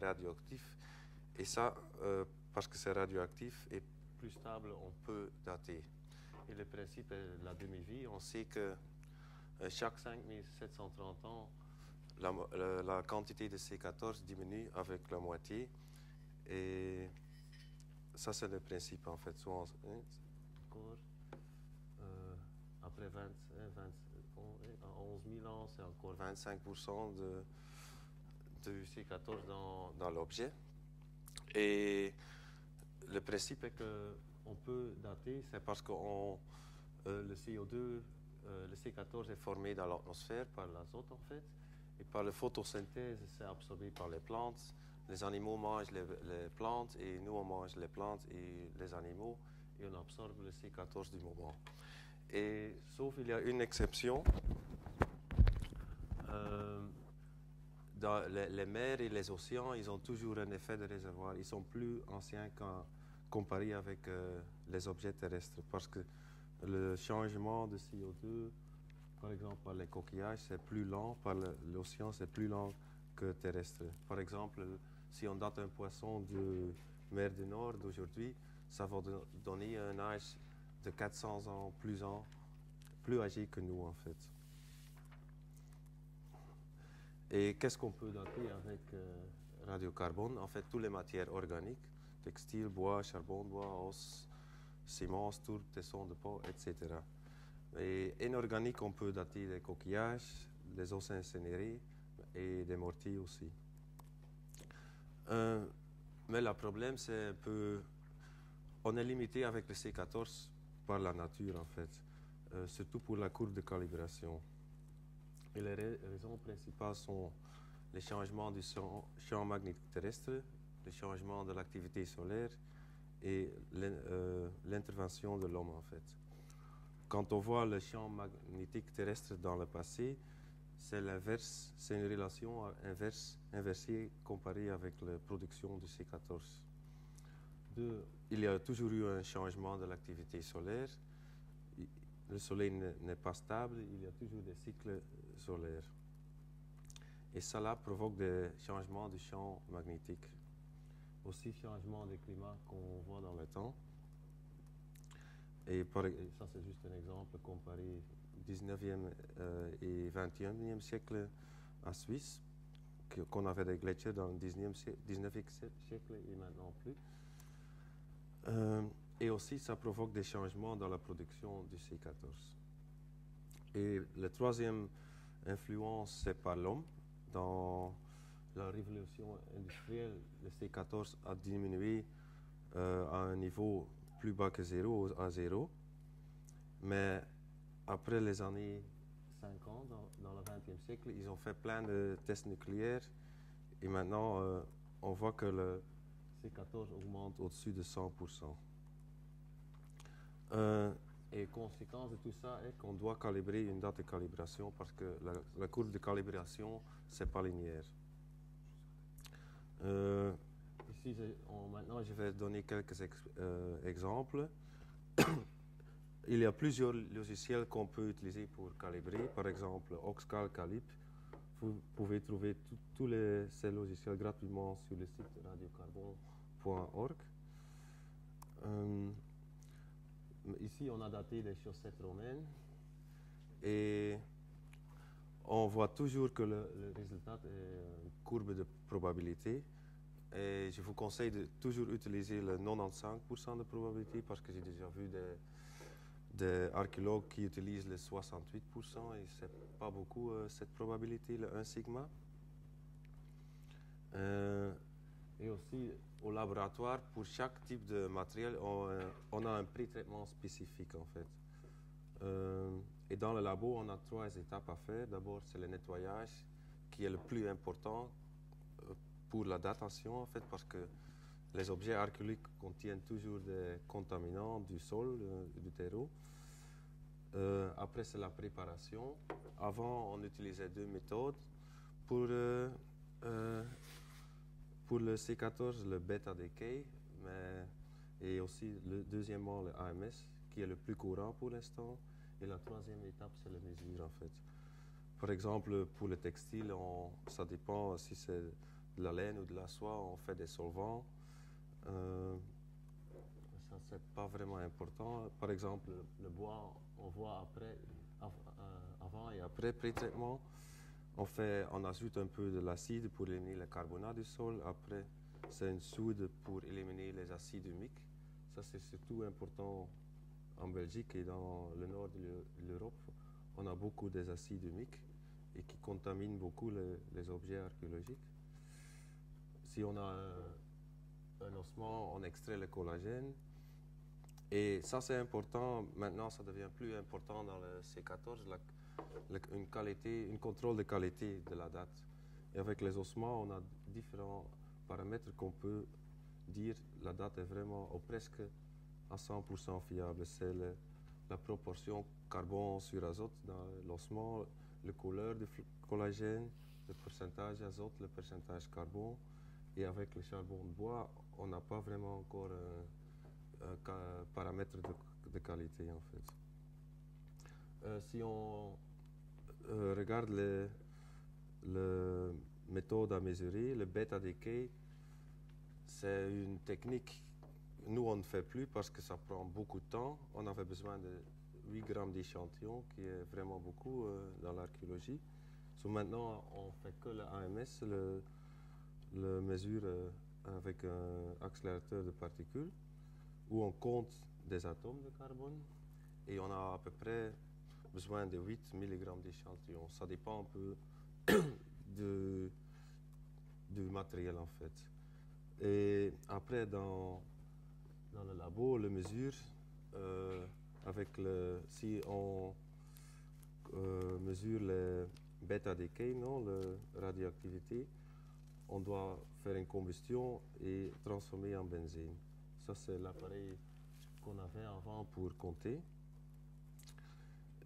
est radioactif. Et ça, parce que c'est radioactif et plus stable, on peut dater. Et le principe est la demi-vie. On sait que chaque 5730 ans, la quantité de C14 diminue avec la moitié. Et ça, c'est le principe, en fait. Soit encore, après 11 000 ans, c'est encore 25% de C14 dans l'objet. Et le principe est qu'on peut dater, c'est parce que le CO2, le C14 est formé dans l'atmosphère par l'azote, en fait. Et par la photosynthèse, c'est absorbé par les plantes. Les animaux mangent les plantes et nous, on mange les plantes et les animaux et on absorbe le C14 du moment. Et sauf il y a une exception. Dans les mers et les océans, ils ont toujours un effet de réservoir. Ils sont plus anciens comparés avec les objets terrestres parce que le changement de CO2, par exemple par les coquillages, c'est plus lent, par l'océan, c'est plus lent que terrestre. Par exemple, si on date un poisson de mer du Nord d'aujourd'hui, ça va donner un âge de 400 ans, plus âgé que nous, en fait. Et qu'est-ce qu'on peut dater avec radiocarbone? En fait, toutes les matières organiques, textiles, bois, charbon, bois, os, ciment, tourbe, tessons de peau, etc. Et inorganique, on peut dater des coquillages, des os incinérés et des mortiers aussi. Mais le problème, c'est un peu... On est limité avec le C14 par la nature, en fait, surtout pour la courbe de calibration. Et les raisons principales sont les changements du champ magnétique terrestre, le changement de l'activité solaire et l'intervention de l'homme, en fait. Quand on voit le champ magnétique terrestre dans le passé, c'est l'inverse, c'est une relation inversée comparée avec la production du C14. Il y a toujours eu un changement de l'activité solaire. Le soleil n'est pas stable, il y a toujours des cycles solaires. Et cela provoque des changements du champ magnétique. Aussi, changement du climat qu'on voit dans le temps. Et ça, c'est juste un exemple comparé 19e et 21e siècle en Suisse, qu'on avait des glaciers dans le 19e siècle et maintenant plus. Et aussi, ça provoque des changements dans la production du C14. Et la troisième influence, c'est par l'homme. Dans la révolution industrielle, le C14 a diminué à un niveau plus bas que zéro, à zéro. Mais après les années 50, dans le XXe siècle, ils ont fait plein de tests nucléaires. Et maintenant, on voit que le C14 augmente au-dessus de 100%. Et conséquence de tout ça est qu'on doit calibrer une date de calibration parce que la courbe de calibration, ce n'est pas linéaire. Ici, maintenant, je vais donner quelques exemples. Il y a plusieurs logiciels qu'on peut utiliser pour calibrer. Par exemple, Oxcal, Calip. Vous pouvez trouver tous ces logiciels gratuitement sur le site radiocarbone.org. Ici, on a daté des chaussettes romaines et on voit toujours que le résultat est une courbe de probabilité. Et je vous conseille de toujours utiliser le 95% de probabilité parce que j'ai déjà vu des archéologues qui utilisent le 68% et ce n'est pas beaucoup cette probabilité, le 1 sigma. Et aussi, au laboratoire, pour chaque type de matériel, on a un pré-traitement spécifique, en fait. Et dans le labo, on a 3 étapes à faire. D'abord, c'est le nettoyage, qui est le plus important pour la datation, en fait, parce que les objets archéologiques contiennent toujours des contaminants du sol, du terreau. Après, c'est la préparation. Avant, on utilisait 2 méthodes. Pour le C14, le bêta decay, et aussi deuxièmement le AMS, qui est le plus courant pour l'instant. Et la troisième étape, c'est la mesure, en fait. Par exemple, pour le textile, ça dépend si c'est de la laine ou de la soie, on fait des solvants. Ça, c'est pas vraiment important. Par exemple, le bois, on voit avant et après pré-traitement. On ajoute un peu de l'acide pour éliminer le carbonate du sol. Après, c'est une soude pour éliminer les acides humiques. Ça, c'est surtout important en Belgique et dans le nord de l'Europe. On a beaucoup des acides humiques et qui contaminent beaucoup les objets archéologiques. Si on a un ossement, on extrait le collagène. Et ça, c'est important. Maintenant, ça devient plus important dans le C14, un contrôle de qualité de la date. Et avec les ossements, on a différents paramètres qu'on peut dire la date est vraiment ou presque à 100% fiable. C'est la proportion carbone sur azote dans l'ossement, la couleur du collagène, le pourcentage azote, le pourcentage carbone. Et avec le charbon de bois, on n'a pas vraiment encore un paramètre de qualité en fait. Si on regarde les méthodes à mesurer, le bêta decay, c'est une technique, nous on ne fait plus parce que ça prend beaucoup de temps. On avait besoin de 8 grammes d'échantillon, qui est vraiment beaucoup dans l'archéologie. Maintenant, on fait que le AMS, le mesure avec un accélérateur de particules, où on compte des atomes de carbone et on a à peu près besoin de 8 mg d'échantillon. Ça dépend un peu du matériel en fait. Et après, dans le labo, on le mesure si on mesure le bêta decay, non, la radioactivité, on doit faire une combustion et transformer en benzène. Ça, c'est l'appareil qu'on avait avant pour compter.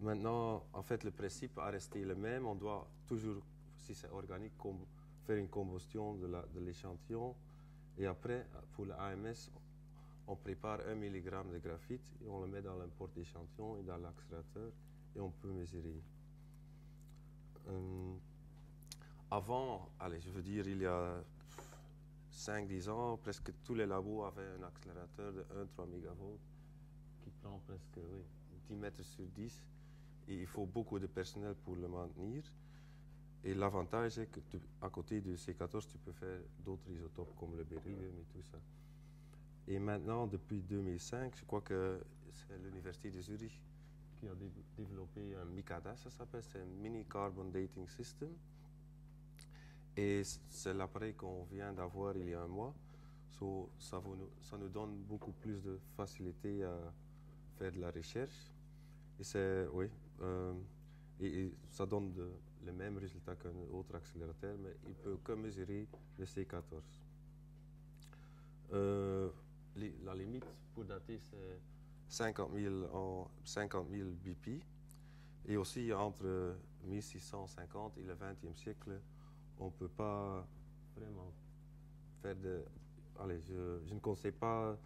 Maintenant, en fait, le principe a resté le même. On doit toujours, si c'est organique, faire une combustion de l'échantillon. Et après, pour l'AMS, on prépare 1 mg de graphite et on le met dans l'import d'échantillon et dans l'accélérateur et on peut mesurer. Avant, je veux dire, il y a 5-10 ans, presque tous les labos avaient un accélérateur de 1-3 MV qui prend presque 10 mètres sur 10 et il faut beaucoup de personnel pour le maintenir. Et l'avantage est que à côté du C14, tu peux faire d'autres isotopes comme le beryllium et tout ça. Et maintenant, depuis 2005, je crois que c'est l'Université de Zurich qui a développé un MICADA, ça s'appelle, c'est un Mini Carbon Dating System. Et c'est l'appareil qu'on vient d'avoir il y a un mois. Ça nous donne beaucoup plus de facilité à faire de la recherche. Et ça donne le même résultat qu'un autre accélérateur, mais il ne peut que mesurer le C14. La limite pour dater, c'est 50 000 BP. Et aussi, entre 1650 et le XXe siècle, on ne peut pas vraiment faire je ne conseille pas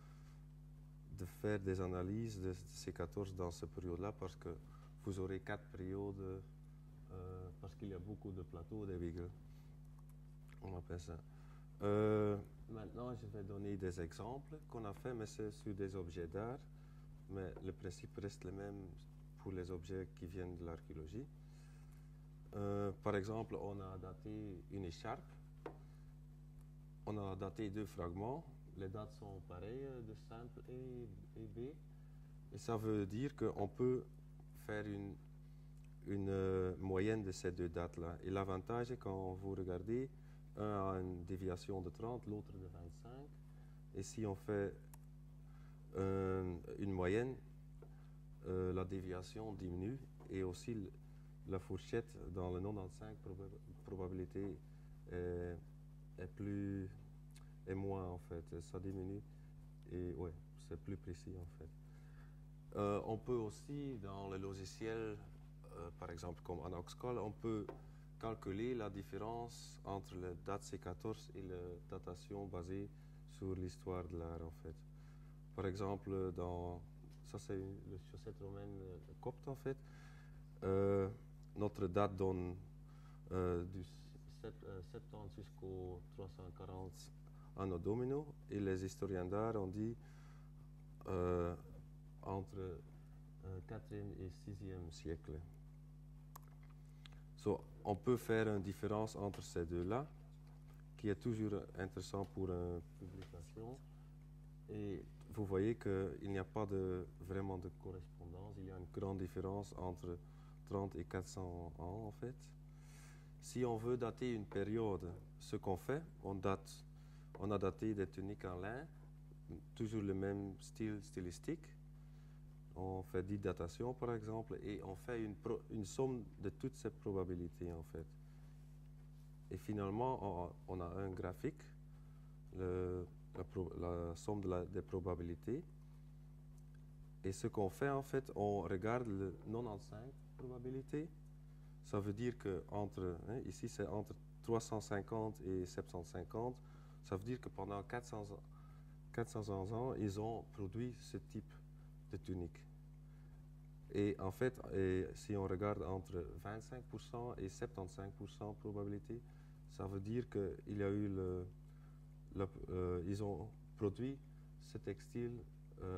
de faire des analyses de C14 dans cette période-là parce que vous aurez 4 périodes, parce qu'il y a beaucoup de plateaux de Beagle. On appelle ça. Maintenant, je vais donner des exemples qu'on a fait, mais c'est sur des objets d'art. Mais le principe reste le même pour les objets qui viennent de l'archéologie. Par exemple, on a daté une écharpe. On a daté 2 fragments. Les dates sont pareilles de simple et B. Et ça veut dire qu'on peut faire une moyenne de ces 2 dates-là. Et l'avantage est quand vous regardez, un a une déviation de 30, l'autre de 25. Et si on fait une moyenne, la déviation diminue et aussi la fourchette dans le 95 probabilité est moins en fait, ça diminue et ouais, c'est plus précis en fait. On peut aussi dans le logiciel, par exemple comme Anoxcol, on peut calculer la différence entre la date C14 et la datation basée sur l'histoire de l'art en fait. Par exemple, ça c'est le chaussette romaine copte en fait. Notre date donne du 70 jusqu'au 300 anno domino, et les historiens d'art ont dit entre 4e et 6e siècle. On peut faire une différence entre ces deux-là, qui est toujours intéressant pour une publication. Et vous voyez qu'il n'y a pas vraiment de correspondance. Il y a une grande différence entre 30 et 400 ans, en fait. Si on veut dater une période, ce qu'on fait, on a daté des tuniques en lin, toujours le même style stylistique. On fait 10 datations, par exemple, et on fait une somme de toutes ces probabilités, en fait. Et finalement, on a un graphique, la somme des probabilités. Et ce qu'on fait, en fait, on regarde le 95 probabilités. Ça veut dire que ici c'est entre 350 et 750. Ça veut dire que pendant 400 ans, ils ont produit ce type de tunique. Et en fait, si on regarde entre 25% et 75% probabilité, ça veut dire qu'il y a eu ils ont produit ce textile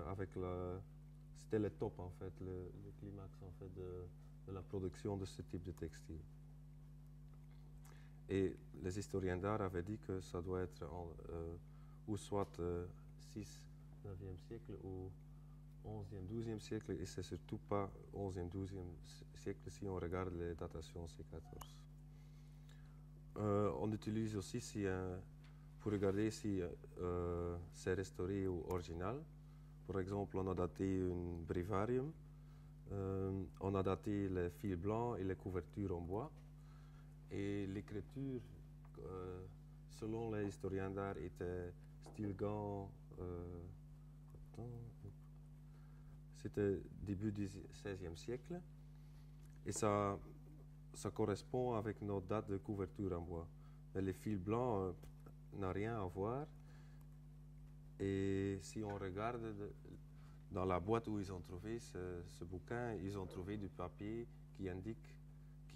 avec c'était le top en fait, le climax en fait de la production de ce type de textile. Et les historiens d'art avaient dit que ça doit être ou soit 6, 9e siècle ou 11e, 12e siècle, et c'est surtout pas 11e, 12e siècle si on regarde les datations C14. On utilise aussi pour regarder si c'est restauré ou original. Par exemple, on a daté un brivarium, on a daté les fils blancs et les couvertures en bois. Et l'écriture, selon les historiens d'art, était style Gand. C'était début du XVIe siècle. Et ça correspond avec nos dates de couverture en bois. Mais les fils blancs n'ont rien à voir. Et si on regarde dans la boîte où ils ont trouvé ce bouquin, ils ont trouvé du papier qui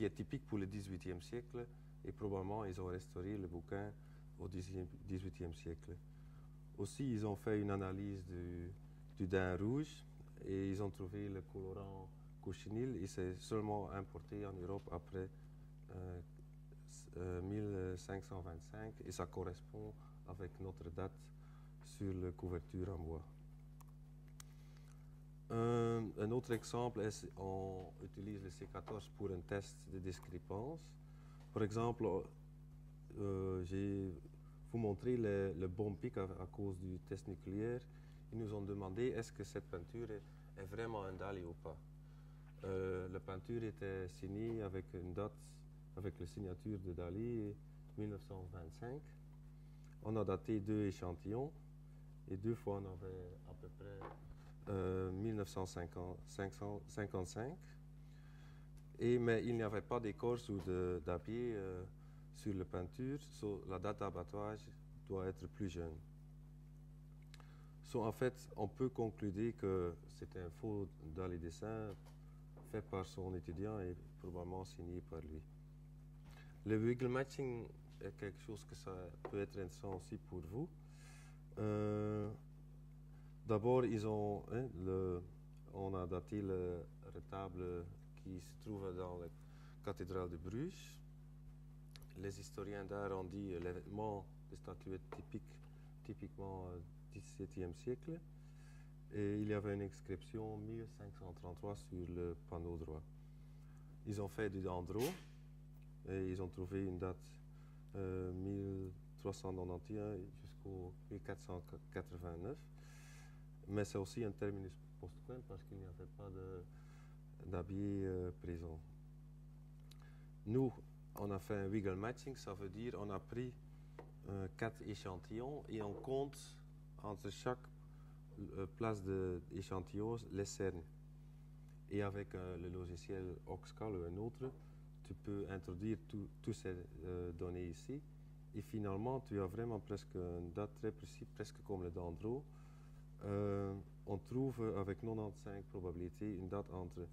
est typique pour le XVIIIe siècle, et probablement ils ont restauré le bouquin au XVIIIe siècle. Aussi, ils ont fait une analyse du daim rouge, et ils ont trouvé le colorant cochinile, et c'est seulement importé en Europe après 1525, et ça correspond avec notre date sur la couverture en bois. Un autre exemple est on utilise le C14 pour un test de discrépance. Par exemple, je vais vous montrer le bon pic à cause du test nucléaire. Ils nous ont demandé est-ce que cette peinture est vraiment un Dali ou pas. La peinture était signée avec une date, avec la signature de Dali 1925. On a daté 2 échantillons, et 2 fois on avait à peu près 1955. Mais il n'y avait pas d'écorce ou d'apier sur la peinture, la date d'abattage doit être plus jeune. En fait, on peut conclure que c'est un faux dans les dessins fait par son étudiant et probablement signé par lui. Le wiggle matching est quelque chose que ça peut être intéressant aussi pour vous. D'abord, on a daté le retable qui se trouve dans la cathédrale de Bruges. Les historiens d'art ont dit l'événement de statuettes typiquement XVIIe siècle. Et il y avait une inscription 1533 sur le panneau droit. Ils ont fait du dendro et ils ont trouvé une date 1391 jusqu'au 1489. Mais c'est aussi un terminus postquem parce qu'il n'y avait pas d'habillé présent. Nous, on a fait un wiggle matching, ça veut dire on a pris 4 échantillons et on compte entre chaque place d'échantillons les cernes. Et avec le logiciel Oxcal ou un autre, tu peux introduire toutes ces données ici. Et finalement, tu as vraiment presque une date très précise, presque comme le dendro. On trouve avec 95 probabilités une date entre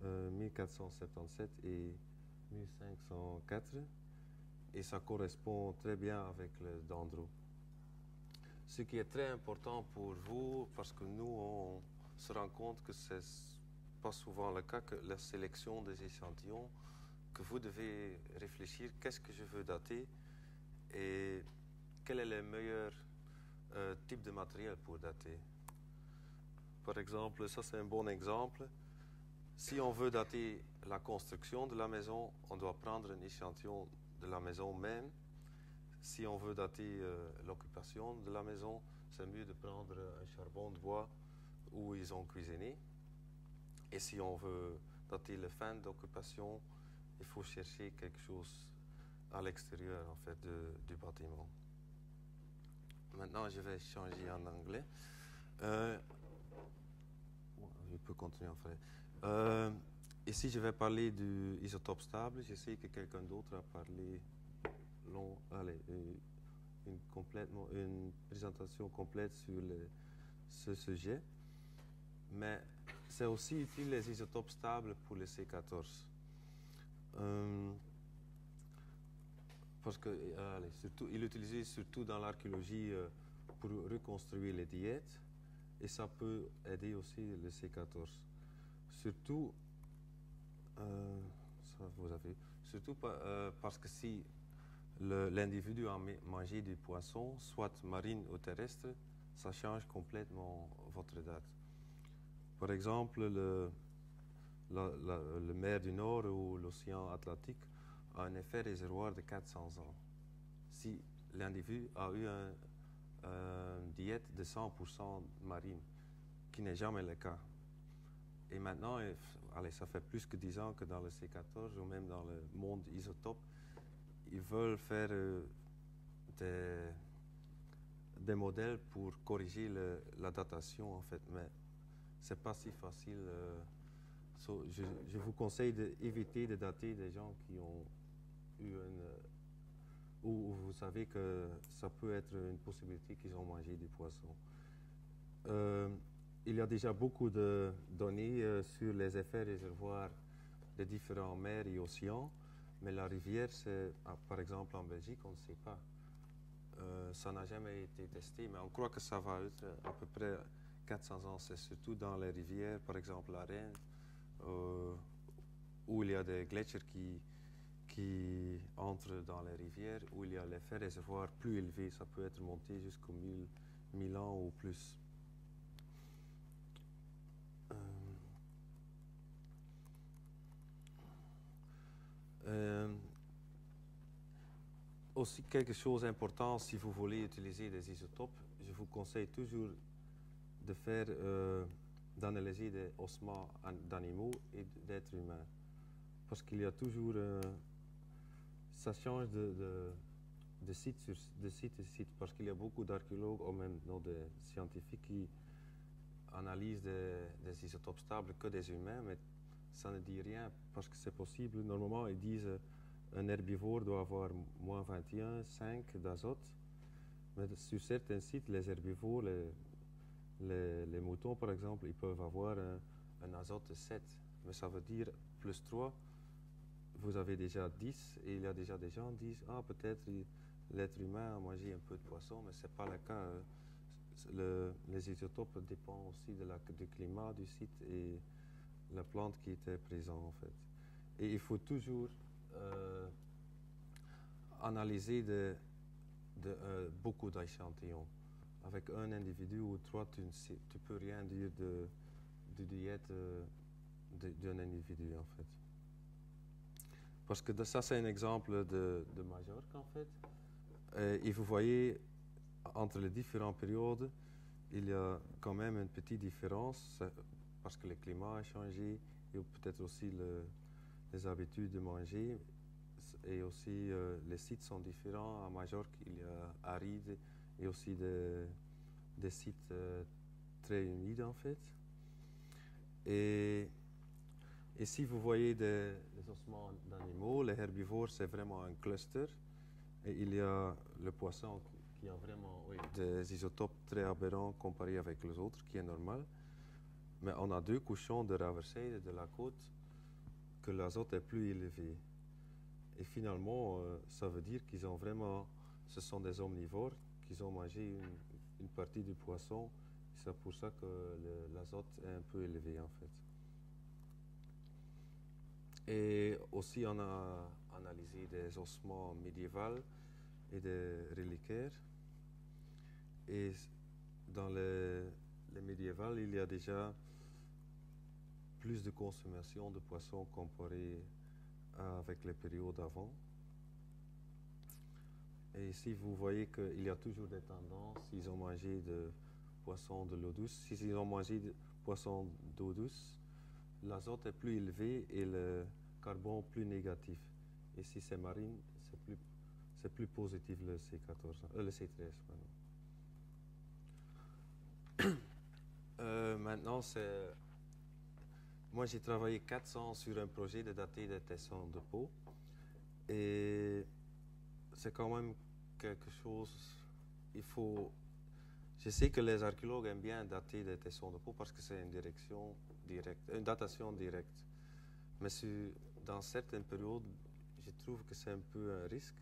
1477 et 1504. et ça correspond très bien avec le dendro. Ce qui est très important pour vous, parce que nous, on se rend compte que c'est pas souvent le cas, que la sélection des échantillons, que vous devez réfléchir qu'est-ce que je veux dater et quel est le meilleur type de matériel pour dater. Par exemple, ça c'est un bon exemple. Si on veut dater la construction de la maison, on doit prendre un échantillon de la maison même. Si on veut dater l'occupation de la maison, c'est mieux de prendre un charbon de bois où ils ont cuisiné. Et si on veut dater la fin d'occupation, il faut chercher quelque chose à l'extérieur en fait, du bâtiment. Maintenant, je vais changer en anglais. Je peux continuer en français. Ici, je vais parler du isotope stable. Je sais que quelqu'un d'autre a parlé une présentation complète sur ce sujet. Mais c'est aussi utile les isotopes stables pour le C14. Parce que il est utilisé surtout dans l'archéologie pour reconstruire les diètes et ça peut aider aussi le C14. Surtout, ça vous avez, surtout parce que si l'individu a mangé du poisson, soit marine ou terrestre, ça change complètement votre date. Par exemple, le mer du Nord ou l'océan Atlantique a un effet réservoir de 400 ans. Si l'individu a eu une diète de 100% marine, qui n'est jamais le cas. Et maintenant, ça fait plus que 10 ans que dans le C14 ou même dans le monde isotope, ils veulent faire des modèles pour corriger la datation en fait, mais c'est pas si facile. Je vous conseille d'éviter de dater des gens qui ont eu où vous savez que ça peut être une possibilité qu'ils ont mangé du poisson. Il y a déjà beaucoup de données sur les effets réservoirs des différentes mers et océans, mais la rivière, par exemple en Belgique, on ne sait pas. Ça n'a jamais été testé, mais on croit que ça va être à peu près 400 ans. C'est surtout dans les rivières, par exemple la Reine, où il y a des glaciers qui entrent dans les rivières, où il y a l'effet réservoir plus élevé. Ça peut être monté jusqu'aux 1000 ans ou plus. Aussi quelque chose d'important, si vous voulez utiliser des isotopes, je vous conseille toujours d'analyser des ossements d'animaux et d'êtres humains. Parce qu'il y a toujours, ça change de site à site, parce qu'il y a beaucoup d'archéologues ou même des scientifiques qui analysent des isotopes stables que des humains, mais ça ne dit rien parce que c'est possible. Normalement, ils disent un herbivore doit avoir moins 21, 5 d'azote. Mais sur certains sites, les herbivores, les moutons par exemple, ils peuvent avoir un azote de 7. Mais ça veut dire plus 3, vous avez déjà 10. Et il y a déjà des gens qui disent, ah peut-être l'être humain a mangé un peu de poisson, mais ce n'est pas le cas. Les isotopes dépendent aussi du climat du site et la plante qui était présente en fait. Et il faut toujours analyser beaucoup d'échantillons. Avec un individu ou trois, tu ne peux rien dire de diète d'un individu en fait. Parce que ça c'est un exemple de Majorque en fait. Et vous voyez, entre les différentes périodes, il y a quand même une petite différence parce que le climat a changé et peut-être aussi les habitudes de manger et aussi les sites sont différents. À Majorque, il y a aride et aussi des sites très humides en fait. Et si vous voyez des ossements d'animaux, les herbivores c'est vraiment un cluster et il y a le poisson qui a vraiment des isotopes très aberrants comparés avec les autres, qui est normal. Mais on a 2 couchons de Raversheide de la côte que l'azote est plus élevé. Et finalement, ça veut dire qu'ils ont vraiment, ce sont des omnivores, qu'ils ont mangé une partie du poisson. C'est pour ça que l'azote est un peu élevé en fait. Et aussi, on a analysé des ossements médiévaux et des reliquaires. Et dans les médiévales, il y a déjà plus de consommation de poissons comparé avec les périodes avant. Et ici, vous voyez qu'il y a toujours des tendances. S'ils ont mangé de poissons de l'eau douce, s'ils ont mangé de poissons d'eau douce, l'azote est plus élevé et le carbone plus négatif. Et si c'est marine, c'est plus positif le C14, le C13. Maintenant, moi j'ai travaillé 4 ans sur un projet de dater des tessons de peau. Et c'est quand même quelque chose, je sais que les archéologues aiment bien dater des tessons de peau parce que c'est une datation directe. Mais dans certaines périodes, je trouve que c'est un peu un risque.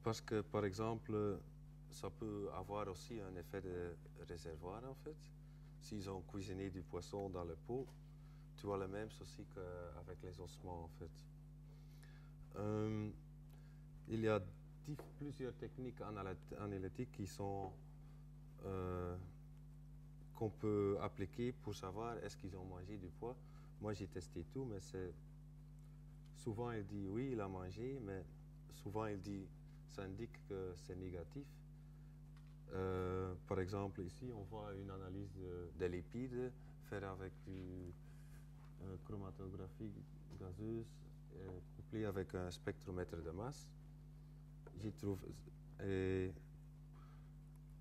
Parce que, par exemple, ça peut avoir aussi un effet de réservoir, en fait. S'ils ont cuisiné du poisson dans le pot, tu as le même souci qu'avec les ossements, en fait. Il y a plusieurs techniques analytiques qu'on peut appliquer pour savoir est-ce qu'ils ont mangé du pois. Moi, j'ai testé tout, mais souvent il dit oui, il a mangé, mais souvent ça indique que c'est négatif. Par exemple, ici, on voit une analyse des lipides faite avec une chromatographie gazeuse couplée avec un spectromètre de masse. Et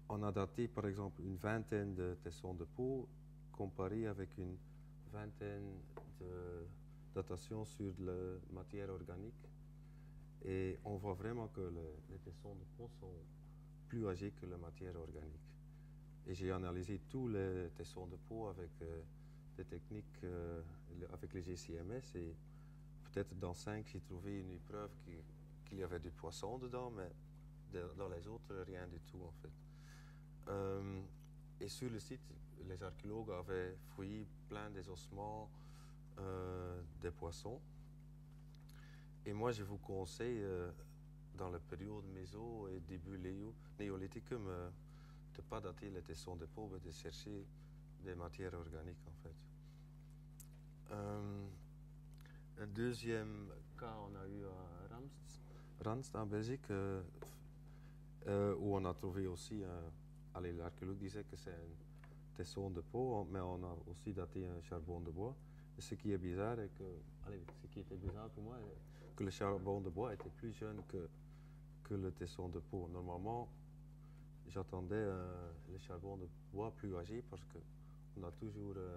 on a daté, par exemple, une vingtaine de tessons de peau comparé avec une vingtaine de datations sur la matière organique. Et on voit vraiment que les tessons de peau sont plus âgés que la matière organique. Et j'ai analysé tous les tessons de peau avec des techniques, avec les GCMS, et peut-être dans 5, j'ai trouvé une preuve qu'il y avait du poisson dedans, mais dans les autres, rien du tout en fait. Et sur le site, les archéologues avaient fouillé plein des ossements des poissons. Et moi, je vous conseille, dans la période méso et début néolithique, de ne pas dater les tessons de peau, mais de chercher des matières organiques en fait. Un deuxième cas, on a eu à Ranst en Belgique, où on a trouvé aussi, l'archéologue disait que c'est un tesson de peau, mais on a aussi daté un charbon de bois. Et ce qui est bizarre, ce qui était bizarre pour moi, que le charbon de bois était plus jeune que le tesson de peau. Normalement, j'attendais le charbon de bois plus âgé parce qu'on a toujours le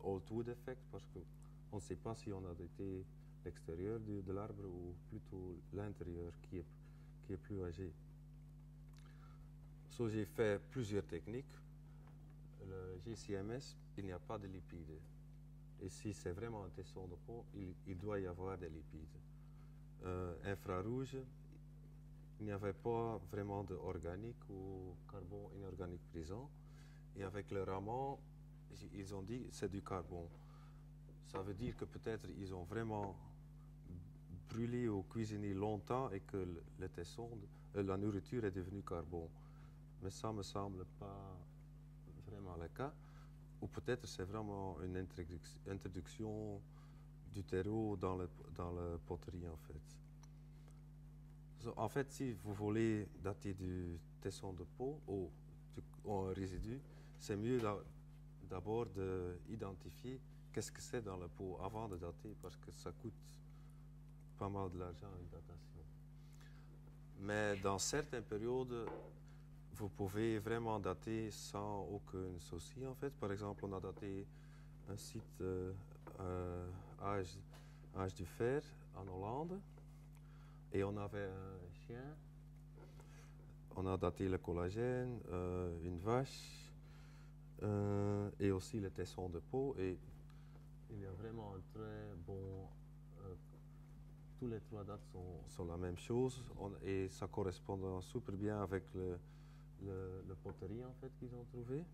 old wood effect, parce qu'on ne sait pas si on a daté l'extérieur de l'arbre ou plutôt l'intérieur qui est plus âgé. So, j'ai fait plusieurs techniques. Le GCMS, il n'y a pas de lipides. Et si c'est vraiment un tesson de peau, il doit y avoir des lipides. Infrarouge, il n'y avait pas vraiment d'organique ou carbone inorganique présent. Et avec le rameau, ils ont dit que c'est du carbone. Ça veut dire que peut-être ils ont vraiment brûlé ou cuisiné longtemps et que le tesson, la nourriture est devenue carbone. Mais ça ne me semble pas vraiment le cas. Ou peut-être c'est vraiment une introduction du terreau dans la poterie en fait. En fait, si vous voulez dater du tesson de peau ou un résidu, c'est mieux d'abord d'identifier qu'est-ce que c'est dans la peau avant de dater, parce que ça coûte pas mal de l'argent une datation. Mais dans certaines périodes, vous pouvez vraiment dater sans aucun souci en fait. Par exemple, on a daté un site âge du fer en Hollande. Et on avait un chien, on a daté le collagène, une vache, et aussi le tesson de peau. Et il y a vraiment un très bon... tous les trois dates sont la même chose et ça correspond super bien avec le poterie en fait qu'ils ont trouvé.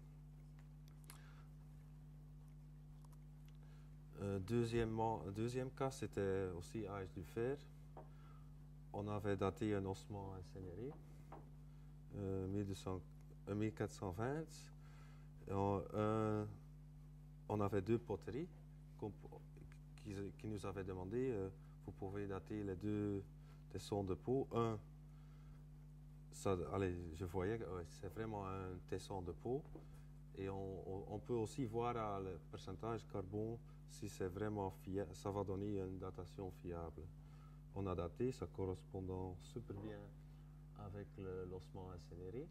Deuxième cas, c'était aussi âge du fer. On avait daté un ossement incinéré, 1420. On avait deux poteries qui nous avaient demandé, vous pouvez dater les deux tessons de peau. Je voyais que c'est vraiment un tesson de peau. Et on peut aussi voir le pourcentage carbone si c'est vraiment fiable, ça va donner une datation fiable. On a daté, ça correspondant super bien avec l'ossement incinéré.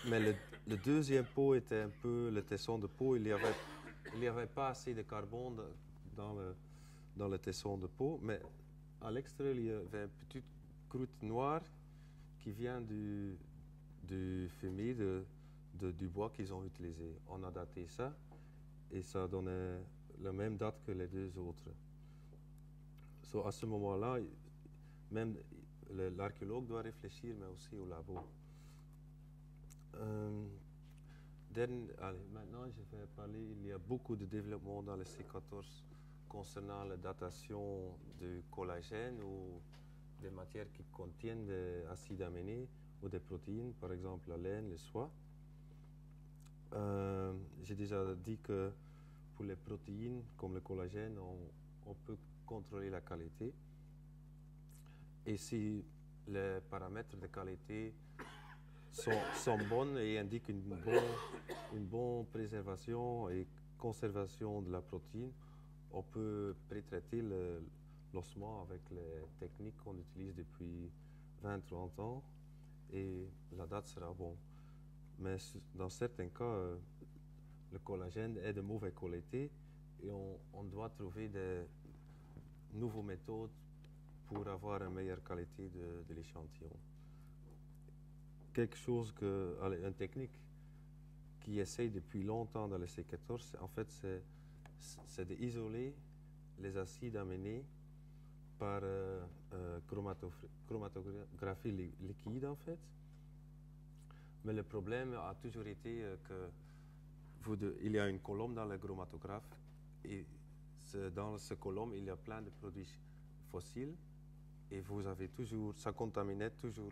Mais le deuxième pot était un peu le tesson de peau. Il n'y avait pas assez de carbone dans le tesson de peau, mais à l'extérieur, il y avait une petite croûte noire qui vient du fumier du bois qu'ils ont utilisé. On a daté ça et ça donnait la même date que les deux autres. À ce moment-là, même l'archéologue doit réfléchir, mais aussi au labo. Maintenant, je vais parler. Il y a beaucoup de développement dans le C14 concernant la datation du collagène ou des matières qui contiennent des acides aminés ou des protéines, par exemple la laine, le soie. J'ai déjà dit que pour les protéines, comme le collagène, on peut contrôler la qualité. Et si les paramètres de qualité sont bons et indiquent une bonne préservation et conservation de la protéine, on peut pré-traiter l'ossement avec les techniques qu'on utilise depuis 20-30 ans et la date sera bonne. Mais dans certains cas, le collagène est de mauvaise qualité et on doit trouver des nouvelles méthodes pour avoir une meilleure qualité de l'échantillon. Une technique qui essaye depuis longtemps dans le C14, en fait, c'est d'isoler les acides aminés par chromatographie liquide, en fait. Mais le problème a toujours été il y a une colonne dans le chromatographe et dans cette colonne, il y a plein de produits fossiles et ça contaminait toujours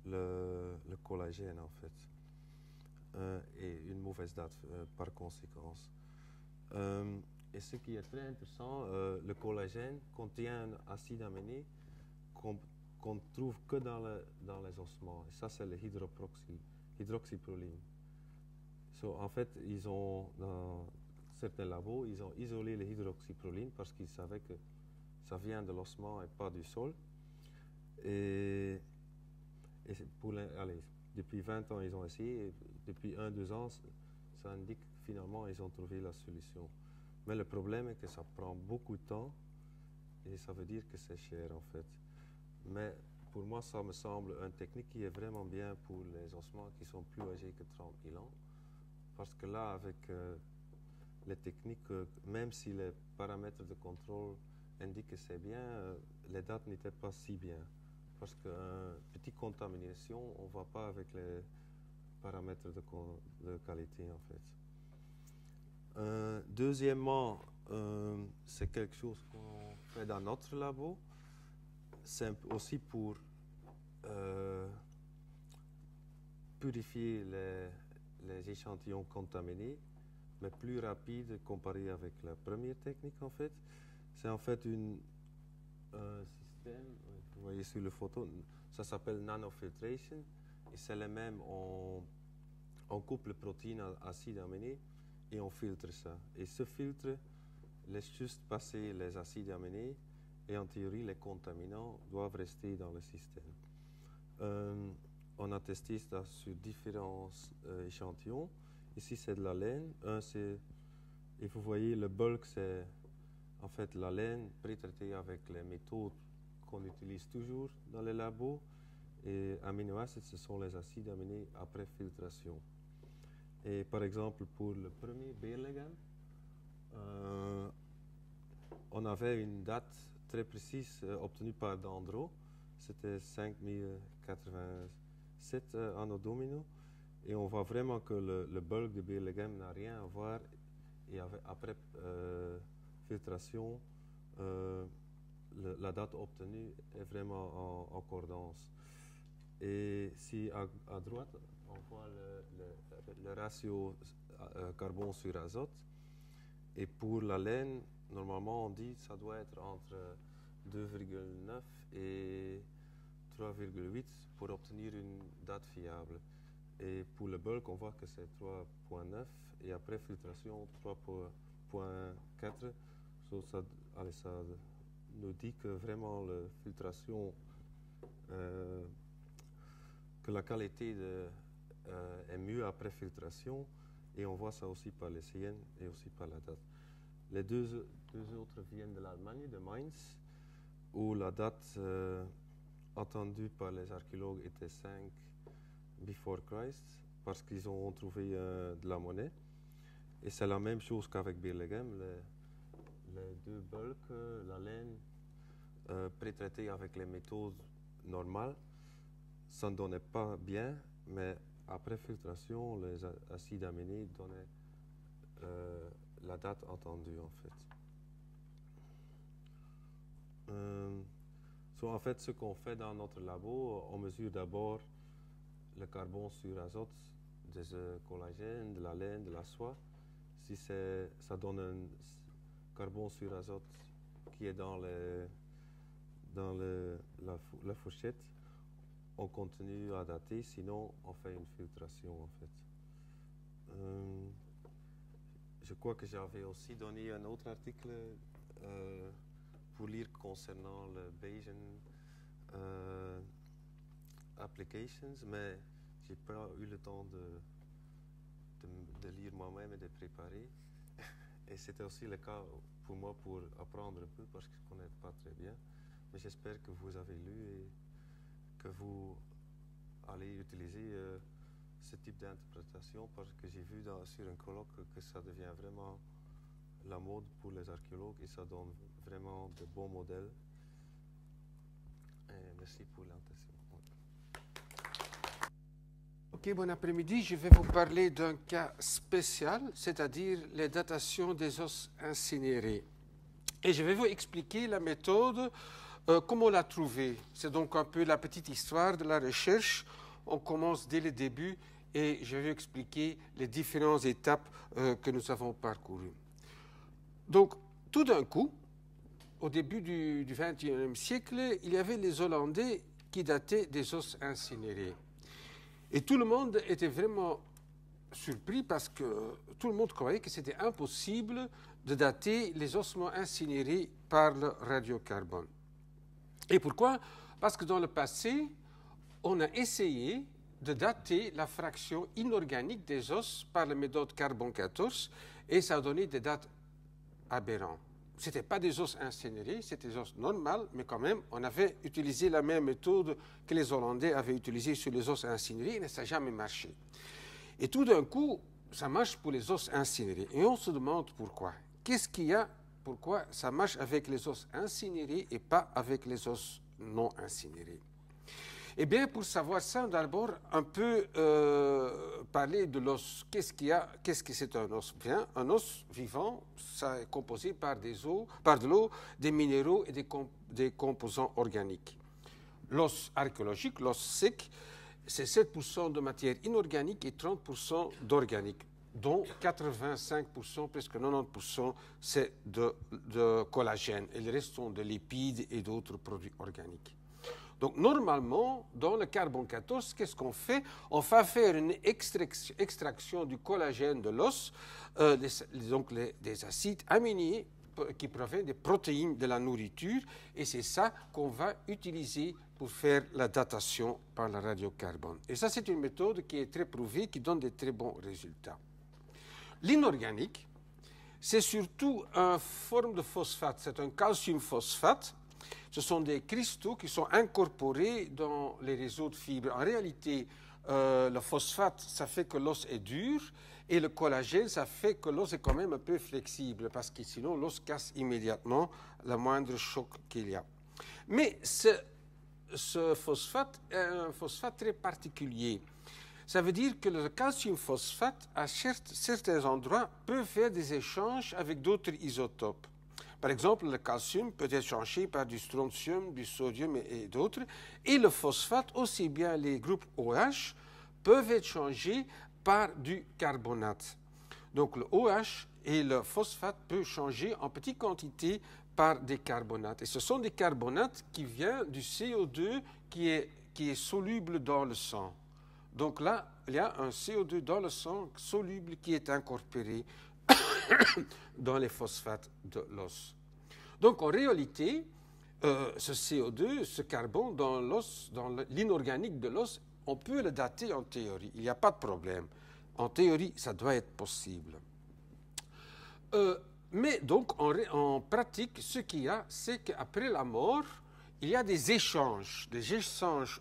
le collagène, en fait. Et une mauvaise date par conséquence. Et ce qui est très intéressant, le collagène contient un acide aminé qu'on ne trouve que dans les ossements. Et ça, c'est le hydroxyproline. En fait, dans certains labos, ils ont isolé le hydroxyproline parce qu'ils savaient que ça vient de l'ossement et pas du sol. Et depuis 20 ans, ils ont essayé. Et depuis 1-2 ans, ça indique que finalement, ils ont trouvé la solution. Mais le problème est que ça prend beaucoup de temps et ça veut dire que c'est cher en fait. Mais pour moi, ça me semble une technique qui est vraiment bien pour les ossements qui sont plus âgés que 30 000 ans. Parce que là, avec les techniques, même si les paramètres de contrôle indiquent que c'est bien, les dates n'étaient pas si bien. Parce qu'une petite contamination, on ne va pas avec les paramètres de qualité en fait. Deuxièmement, c'est quelque chose qu'on fait dans notre labo. C'est aussi pour purifier les échantillons contaminés, mais plus rapide comparé avec la première technique en fait. C'est en fait un système, vous voyez sur la photo, ça s'appelle nanofiltration et c'est le même, on coupe les protéines acides aminés et on filtre ça. Et ce filtre laisse juste passer les acides aminés et en théorie les contaminants doivent rester dans le système. On a testé ça sur différents échantillons. Ici c'est de la laine. Et vous voyez le bulk c'est en fait la laine pré-traitée avec les méthodes qu'on utilise toujours dans les labos. Et aminoacides, ce sont les acides aminés après filtration. Et par exemple, pour le premier Beerlegam, On avait une date très précise obtenue par Dandro. C'était 5087 anno domino. Et on voit vraiment que le bulk de Beerleghem n'a rien à voir. Et après filtration, la date obtenue est vraiment en accordance. Et si à droite, on voit le ratio carbone sur azote. Et pour la laine, normalement, on dit que ça doit être entre 2,9 et 3,8 pour obtenir une date fiable. Et pour le bulk, on voit que c'est 3,9 et après filtration 3,4. Ça nous dit que vraiment la filtration, que la qualité est mieux après filtration. Et on voit ça aussi par les CN et aussi par la date. Les deux autres viennent de l'Allemagne, de Mainz, où la date attendue par les archéologues était 5 before Christ, parce qu'ils ont trouvé de la monnaie. Et c'est la même chose qu'avec Beerleghem, les deux bulks, la laine pré-traitée avec les méthodes normales, ça ne donnait pas bien, mais après filtration, les acides aminés donnaient la date attendue en fait. En fait, ce qu'on fait dans notre labo, on mesure d'abord le carbone sur azote des collagènes, de la laine, de la soie. Si ça donne un carbone sur azote qui est dans la fourchette, on continue à dater, sinon on fait une filtration en fait. Je crois que j'avais aussi donné un autre article pour lire concernant le Bayesian applications, mais j'ai pas eu le temps de lire moi-même et de préparer. Et c'était aussi le cas pour moi pour apprendre un peu parce que je ne connais pas très bien. Mais j'espère que vous avez lu et que vous allez utiliser ce type d'interprétation parce que j'ai vu sur un colloque que ça devient vraiment la mode pour les archéologues et ça donne vraiment de bons modèles. Et merci pour l'attention. Ok, bon après-midi. Je vais vous parler d'un cas spécial, c'est-à-dire les datations des os incinérés. Et je vais vous expliquer la méthode, comment on l'a trouvée. C'est donc un peu la petite histoire de la recherche. On commence dès le début et je vais vous expliquer les différentes étapes que nous avons parcourues. Donc, tout d'un coup, au début du XXIe siècle, il y avait les Hollandais qui dataient des os incinérés. Et tout le monde était vraiment surpris parce que tout le monde croyait que c'était impossible de dater les ossements incinérés par le radiocarbone. Et pourquoi? Parce que dans le passé, on a essayé de dater la fraction inorganique des os par la méthode carbone 14 et ça a donné des dates aberrantes. Ce n'étaient pas des os incinérés, c'était des os normaux, mais quand même, on avait utilisé la même méthode que les Hollandais avaient utilisée sur les os incinérés, mais ça n'a jamais marché. Et tout d'un coup, ça marche pour les os incinérés. Et on se demande pourquoi. Qu'est-ce qu'il y a? Pourquoi ça marche avec les os incinérés et pas avec les os non incinérés? Eh bien, pour savoir ça, d'abord, un peu parler de l'os. Qu'est-ce qu'il y a? Qu'est-ce que c'est un os? Bien, un os vivant, ça est composé par de l'eau, des minéraux et des composants organiques. L'os archéologique, l'os sec, c'est 7% de matière inorganique et 30% d'organique, dont 85%, presque 90%, c'est de collagène. Et le reste sont de lipides et d'autres produits organiques. Donc, normalement, dans le carbone 14, qu'est-ce qu'on fait? On va faire une extraction du collagène de l'os, donc des acides aminés qui proviennent des protéines de la nourriture, et c'est ça qu'on va utiliser pour faire la datation par le radiocarbone. Et ça, c'est une méthode qui est très prouvée, qui donne de très bons résultats. L'inorganique, c'est surtout une forme de phosphate, c'est un calcium phosphate. Ce sont des cristaux qui sont incorporés dans les réseaux de fibres. En réalité, le phosphate, ça fait que l'os est dur Et le collagène, ça fait que l'os est quand même un peu flexible, parce que sinon l'os casse immédiatement le moindre choc qu'il y a. Mais ce phosphate est un phosphate très particulier. Ça veut dire que le calcium phosphate, à certains endroits, peut faire des échanges avec d'autres isotopes. Par exemple, le calcium peut être changé par du strontium, du sodium et d'autres. Et le phosphate, aussi bien les groupes OH, peuvent être changés par du carbonate. Donc le OH et le phosphate peuvent changer en petite quantité par des carbonates. Et ce sont des carbonates qui viennent du CO2 qui est soluble dans le sang. Donc là, il y a un CO2 dans le sang soluble qui est incorporé dans les phosphates de l'os. Donc en réalité, ce CO2, ce carbone dans l'os, dans l'inorganique de l'os, on peut le dater en théorie. Il n'y a pas de problème. En théorie, ça doit être possible. Mais donc en pratique, ce qu'il y a, c'est qu'après la mort, il y a des échanges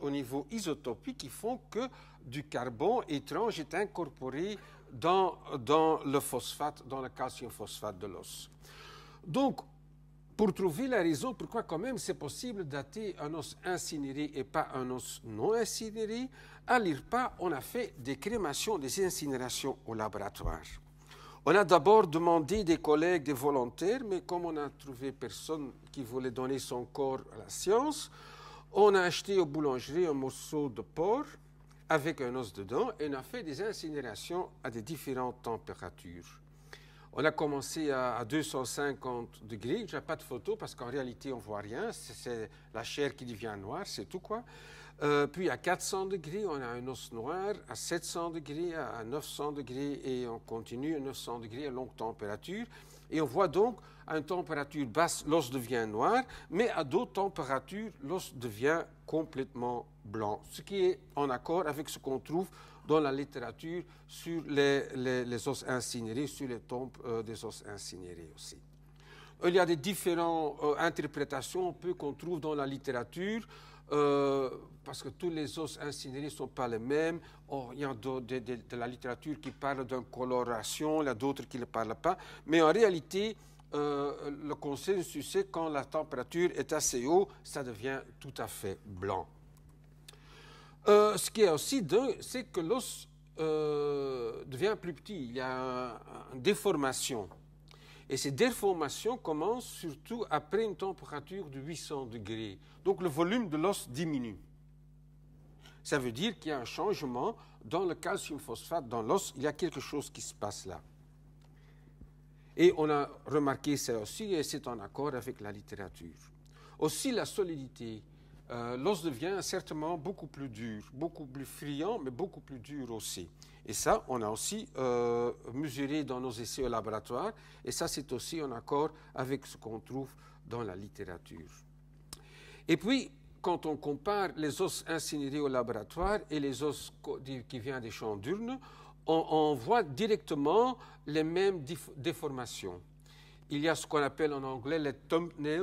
au niveau isotopique qui font que du carbone étrange est incorporé dans le phosphate, dans le calcium phosphate de l'os. Donc, pour trouver la raison pourquoi quand même c'est possible de dater un os incinéré et pas un os non incinéré, à l'IRPA, on a fait des crémations, des incinérations au laboratoire. On a d'abord demandé des collègues, des volontaires, mais comme on n'a trouvé personne qui voulait donner son corps à la science, on a acheté au boulangerie un morceau de porc avec un os dedans et on a fait des incinérations à des différentes températures. On a commencé à 250 degrés, je n'ai pas de photo parce qu'en réalité on ne voit rien, c'est la chair qui devient noire, c'est tout quoi. Puis à 400 degrés, on a un os noir, à 700 degrés, à 900 degrés, et on continue à 900 degrés à longue température. Et on voit donc, à une température basse, l'os devient noir, mais à d'autres températures, l'os devient complètement blanc, ce qui est en accord avec ce qu'on trouve dans la littérature sur les os incinérés, sur les tombes des os incinérés aussi. Il y a des différentes interprétations qu'on trouve dans la littérature, parce que tous les os incinérés ne sont pas les mêmes. Il y a de la littérature qui parle d'une coloration, il y a d'autres qui ne parlent pas. Mais en réalité, le consensus, c'est quand la température est assez haute, ça devient tout à fait blanc. Ce qui est aussi dingue, c'est que l'os devient plus petit. Il y a une déformation. Et ces déformations commencent surtout après une température de 800 degrés. Donc le volume de l'os diminue. Ça veut dire qu'il y a un changement dans le calcium phosphate dans l'os. Il y a quelque chose qui se passe là. Et on a remarqué ça aussi, et c'est en accord avec la littérature. Aussi la solidité. L'os devient certainement beaucoup plus dur, beaucoup plus friand, mais beaucoup plus dur aussi. Et ça, on a aussi mesuré dans nos essais au laboratoire, et ça, c'est aussi en accord avec ce qu'on trouve dans la littérature. Et puis, quand on compare les os incinérés au laboratoire et les os qui viennent des champs d'urne, on voit directement les mêmes déformations. Il y a ce qu'on appelle en anglais les thumbnail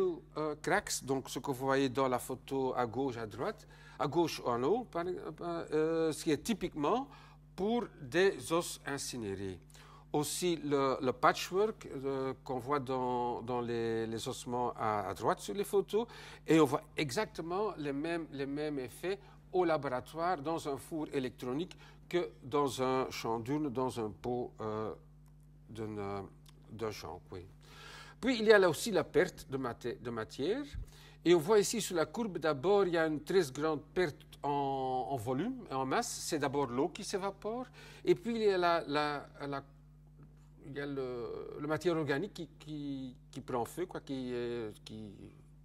cracks, donc ce que vous voyez dans la photo à gauche, à droite, à gauche en haut, ce qui est typiquement pour des os incinérés. Aussi le patchwork qu'on voit dans les ossements à droite sur les photos, et on voit exactement les mêmes effets au laboratoire dans un four électronique que dans un champ d'urne, dans un pot d'un champ. Oui. Puis il y a là aussi la perte de matière. Et on voit ici sur la courbe, d'abord, il y a une très grande perte en volume, en masse. C'est d'abord l'eau qui s'évapore. Et puis il y a la matière organique qui prend feu, quoi, qui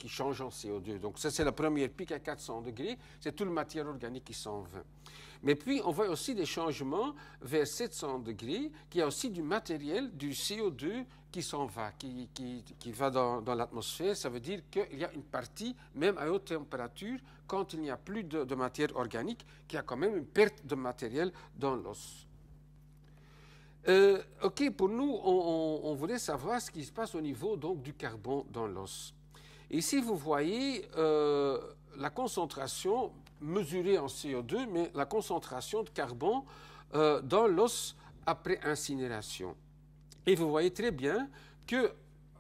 change en CO2. Donc ça, c'est la première pic à 400 degrés. C'est toute la matière organique qui s'en va. Mais puis, on voit aussi des changements vers 700 degrés, qu'il y a aussi du matériel, du CO2 qui s'en va, qui va dans l'atmosphère. Ça veut dire qu'il y a une partie, même à haute température, quand il n'y a plus de matière organique, qu'il y a quand même une perte de matériel dans l'os. OK, pour nous, on voulait savoir ce qui se passe au niveau donc, du carbone dans l'os. Ici, vous voyez la concentration mesurée en CO2, mais la concentration de carbone dans l'os après incinération. Et vous voyez très bien que,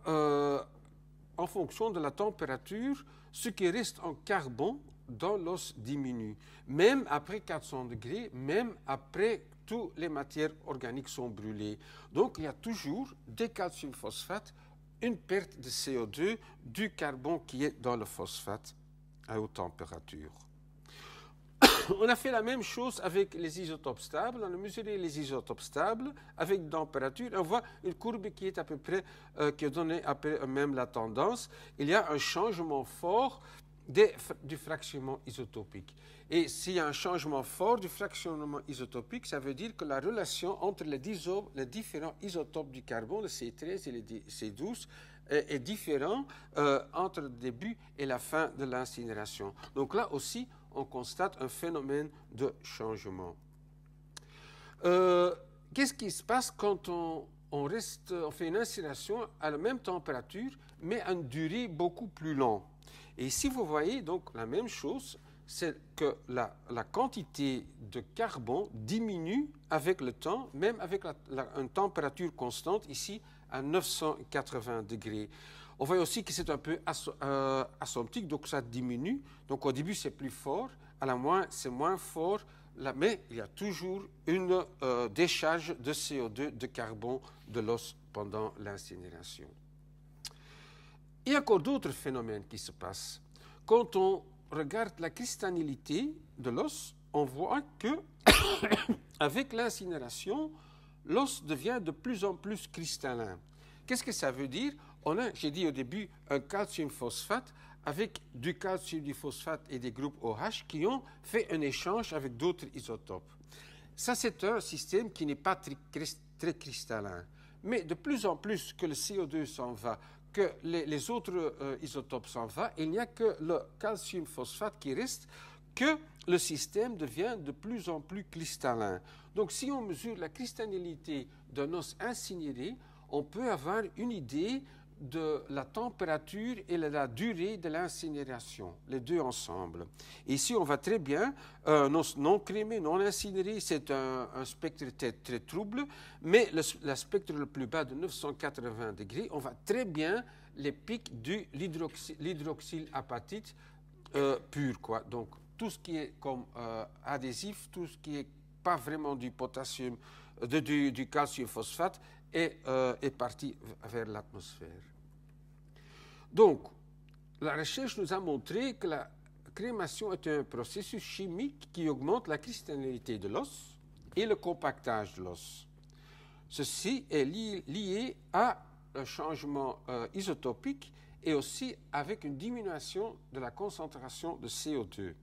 en fonction de la température, ce qui reste en carbone dans l'os diminue. Même après 400 degrés, même après toutes les matières organiques sont brûlées. Donc, il y a toujours des calcium phosphate, une perte de CO2 du carbone qui est dans le phosphate à haute température. On a fait la même chose avec les isotopes stables. On a mesuré les isotopes stables avec une température. On voit une courbe qui est à peu près, qui donne à peu même la tendance. Il y a un changement fort du fractionnement isotopique. Et s'il y a un changement fort du fractionnement isotopique, ça veut dire que la relation entre les différents isotopes du carbone, le C13 et le C12, est différente entre le début et la fin de l'incinération. Donc là aussi, on constate un phénomène de changement. Qu'est-ce qui se passe quand on fait une incinération à la même température, mais à une durée beaucoup plus longue? Et ici, vous voyez donc la même chose, c'est que la quantité de carbone diminue avec le temps, même avec une température constante, ici à 980 degrés. On voit aussi que c'est un peu asymptotique, donc ça diminue. Donc au début, c'est plus fort, à la fin, c'est moins fort, mais il y a toujours une décharge de CO2, de carbone de l'os pendant l'incinération. Il y a encore d'autres phénomènes qui se passent. Quand on regarde la cristallinité de l'os, on voit que avec l'incinération, l'os devient de plus en plus cristallin. Qu'est-ce que ça veut dire? On a, j'ai dit au début, un calcium phosphate avec du calcium du phosphate et des groupes OH qui ont fait un échange avec d'autres isotopes. Ça, c'est un système qui n'est pas très cristallin. Mais de plus en plus que le CO2 s'en va, que les autres isotopes s'en vont, il n'y a que le calcium phosphate qui reste, que le système devient de plus en plus cristallin. Donc, si on mesure la cristallinité d'un os incinéré, on peut avoir une idée de la température et de la durée de l'incinération, les deux ensemble. Ici, on voit très bien, un os non crémé, non incinéré, c'est un spectre très trouble, mais le spectre le plus bas de 980 degrés, on voit très bien les pics de l'hydroxylapatite pur, quoi. Donc, tout ce qui est comme adhésif, tout ce qui n'est pas vraiment du potassium, du calcium phosphate, est parti vers l'atmosphère. Donc, la recherche nous a montré que la crémation est un processus chimique qui augmente la cristallinité de l'os et le compactage de l'os. Ceci est lié à un changement isotopique et aussi avec une diminution de la concentration de CO2.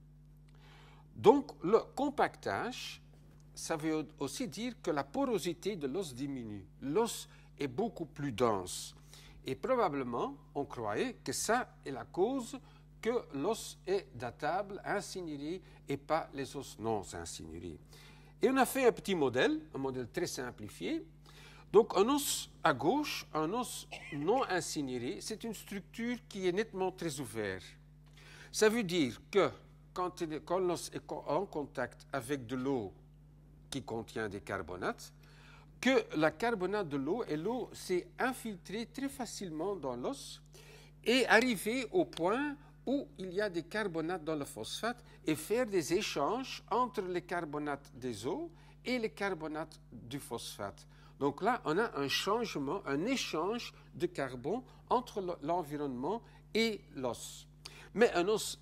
Donc, le compactage, ça veut aussi dire que la porosité de l'os diminue. L'os est beaucoup plus dense. Et probablement, on croyait que ça est la cause que l'os est datable, incinéré, et pas les os non incinérés. Et on a fait un petit modèle, un modèle très simplifié. Donc, un os à gauche, un os non incinéré, c'est une structure qui est nettement très ouverte. Ça veut dire que quand l'os est en contact avec de l'eau qui contient des carbonates, que la carbonate de l'eau et l'eau s'est infiltrée très facilement dans l'os et arriver au point où il y a des carbonates dans le phosphate et faire des échanges entre les carbonates des eaux et les carbonates du phosphate. Donc là, on a un changement, un échange de carbone entre l'environnement et l'os. Mais un os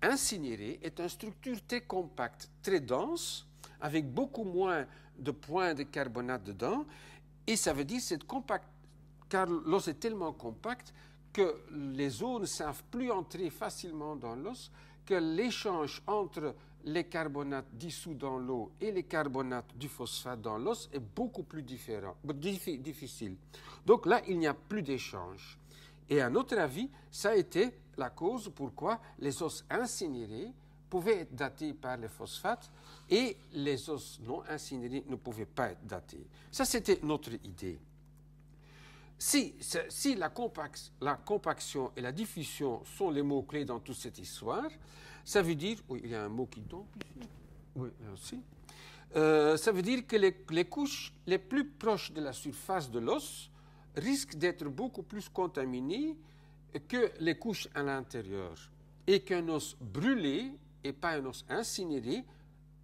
incinéré est une structure très compacte, très dense, avec beaucoup moins de points de carbonate dedans, et ça veut dire c'est compact, car l'os est tellement compact que les eaux ne savent plus entrer facilement dans l'os, que l'échange entre les carbonates dissous dans l'eau et les carbonates du phosphate dans l'os est beaucoup plus difficile. Donc là, il n'y a plus d'échange. Et à notre avis, ça a été la cause pourquoi les os incinérés pouvaient être datés par les phosphates et les os non incinérés ne pouvaient pas être datés. Ça, c'était notre idée. Si la compaction et la diffusion sont les mots-clés dans toute cette histoire, ça veut dire... Oui, il y a un mot qui tombe ici. Oui, là aussi. Ça veut dire que les couches les plus proches de la surface de l'os risquent d'être beaucoup plus contaminées que les couches à l'intérieur. Et qu'un os brûlé, et pas un os incinéré,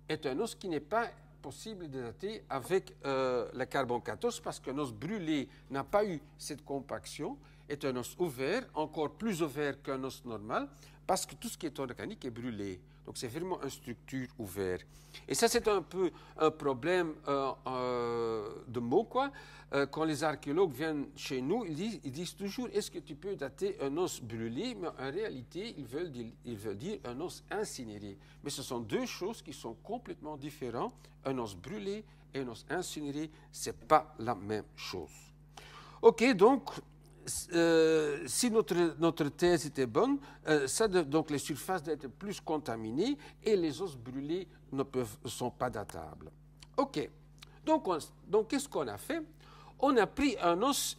est un os qui n'est pas possible de dater avec le carbone 14 parce qu'un os brûlé n'a pas eu cette compaction, est un os ouvert, encore plus ouvert qu'un os normal, parce que tout ce qui est organique est brûlé. Donc c'est vraiment une structure ouverte. Et ça, c'est un peu un problème de mots, quoi. Quand les archéologues viennent chez nous, ils disent toujours, est-ce que tu peux dater un os brûlé? Mais en réalité, ils veulent dire un os incinéré. Mais ce sont deux choses qui sont complètement différentes. Un os brûlé et un os incinéré, ce n'est pas la même chose. OK, donc, si notre thèse était bonne, donc les surfaces doivent être plus contaminées et les os brûlés ne sont pas datables. OK. Donc qu'est-ce qu'on a fait? On a pris un os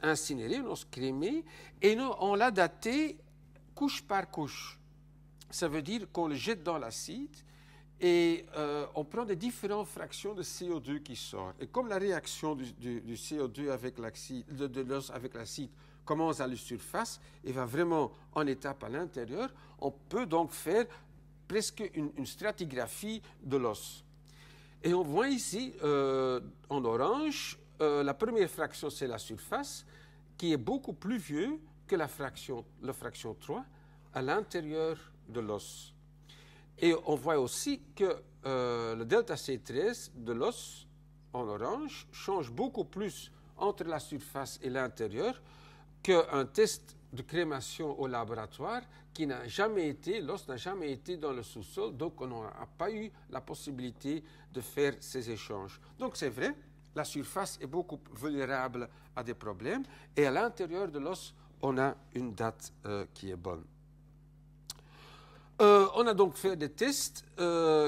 incinéré, un os crémé, et on l'a daté couche par couche. Ça veut dire qu'on le jette dans l'acide et on prend des différentes fractions de CO2 qui sortent. Et comme la réaction du CO2 avec l'acide, de l'os avec l'acide commence à la surface et va vraiment en étape à l'intérieur, on peut donc faire presque une stratigraphie de l'os. Et on voit ici, en orange, la première fraction, c'est la surface, qui est beaucoup plus vieux que la fraction 3 à l'intérieur de l'os. Et on voit aussi que le delta C13 de l'os, en orange, change beaucoup plus entre la surface et l'intérieur qu'un test de crémation au laboratoire qui n'a jamais été, l'os n'a jamais été dans le sous-sol, donc on n'a pas eu la possibilité de faire ces échanges. Donc c'est vrai, la surface est beaucoup vulnérable à des problèmes, et à l'intérieur de l'os, on a une date qui est bonne. On a donc fait des tests,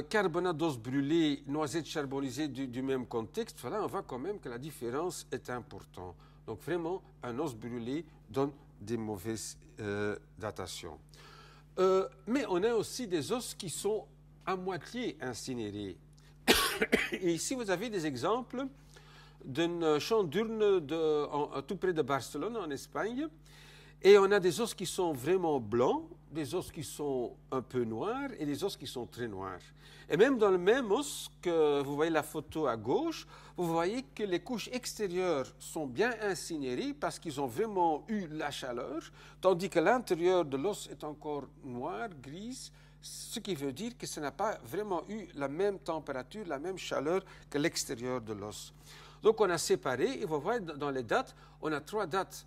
carbonate d'os brûlé, noisettes charbonisées du même contexte. Voilà, on voit quand même que la différence est importante. Donc vraiment, un os brûlé donne des mauvaises datations. Mais on a aussi des os qui sont à moitié incinérés. Et ici, vous avez des exemples d'un champ d'urne tout près de Barcelone, en Espagne. Et on a des os qui sont vraiment blancs, des os qui sont un peu noirs et des os qui sont très noirs. Et même dans le même os, que vous voyez la photo à gauche, vous voyez que les couches extérieures sont bien incinérées parce qu'ils ont vraiment eu la chaleur, tandis que l'intérieur de l'os est encore noir, gris, ce qui veut dire que ça n'a pas vraiment eu la même température, la même chaleur que l'extérieur de l'os. Donc on a séparé, et vous voyez dans les dates, on a 3 dates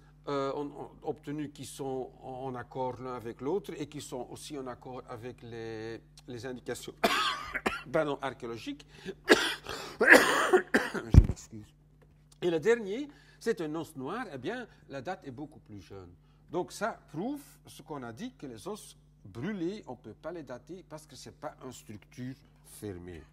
obtenus qui sont en accord l'un avec l'autre et qui sont aussi en accord avec les indications archéologiques. Je m'excuse. Et le dernier, c'est un os noir. Eh bien, la date est beaucoup plus jeune. Donc ça prouve ce qu'on a dit, que les os brûlés, on ne peut pas les dater parce que ce n'est pas une structure fermée.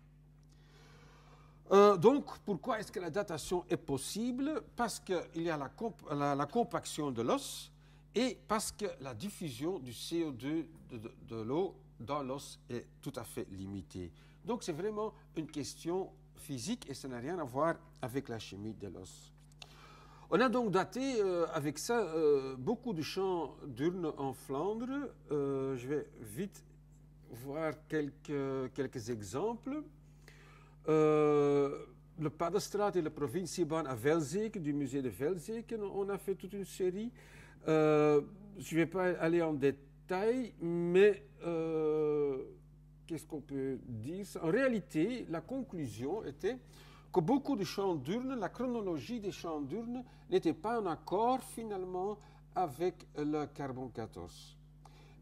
Donc, pourquoi est-ce que la datation est possible? Parce qu'il y a la compaction de l'os et parce que la diffusion du CO2 de l'eau dans l'os est tout à fait limitée. Donc, c'est vraiment une question physique et ça n'a rien à voir avec la chimie de l'os. On a donc daté avec ça beaucoup de champs d'urnes en Flandre. Je vais vite voir quelques exemples. Le Paddestraat et la provinciebaan à Velzeke, du musée de Velzeke, on a fait toute une série. Je ne vais pas aller en détail, mais qu'est-ce qu'on peut dire? En réalité, la conclusion était que beaucoup de champs d'urnes, la chronologie des champs d'urnes n'était pas en accord finalement avec le carbone 14.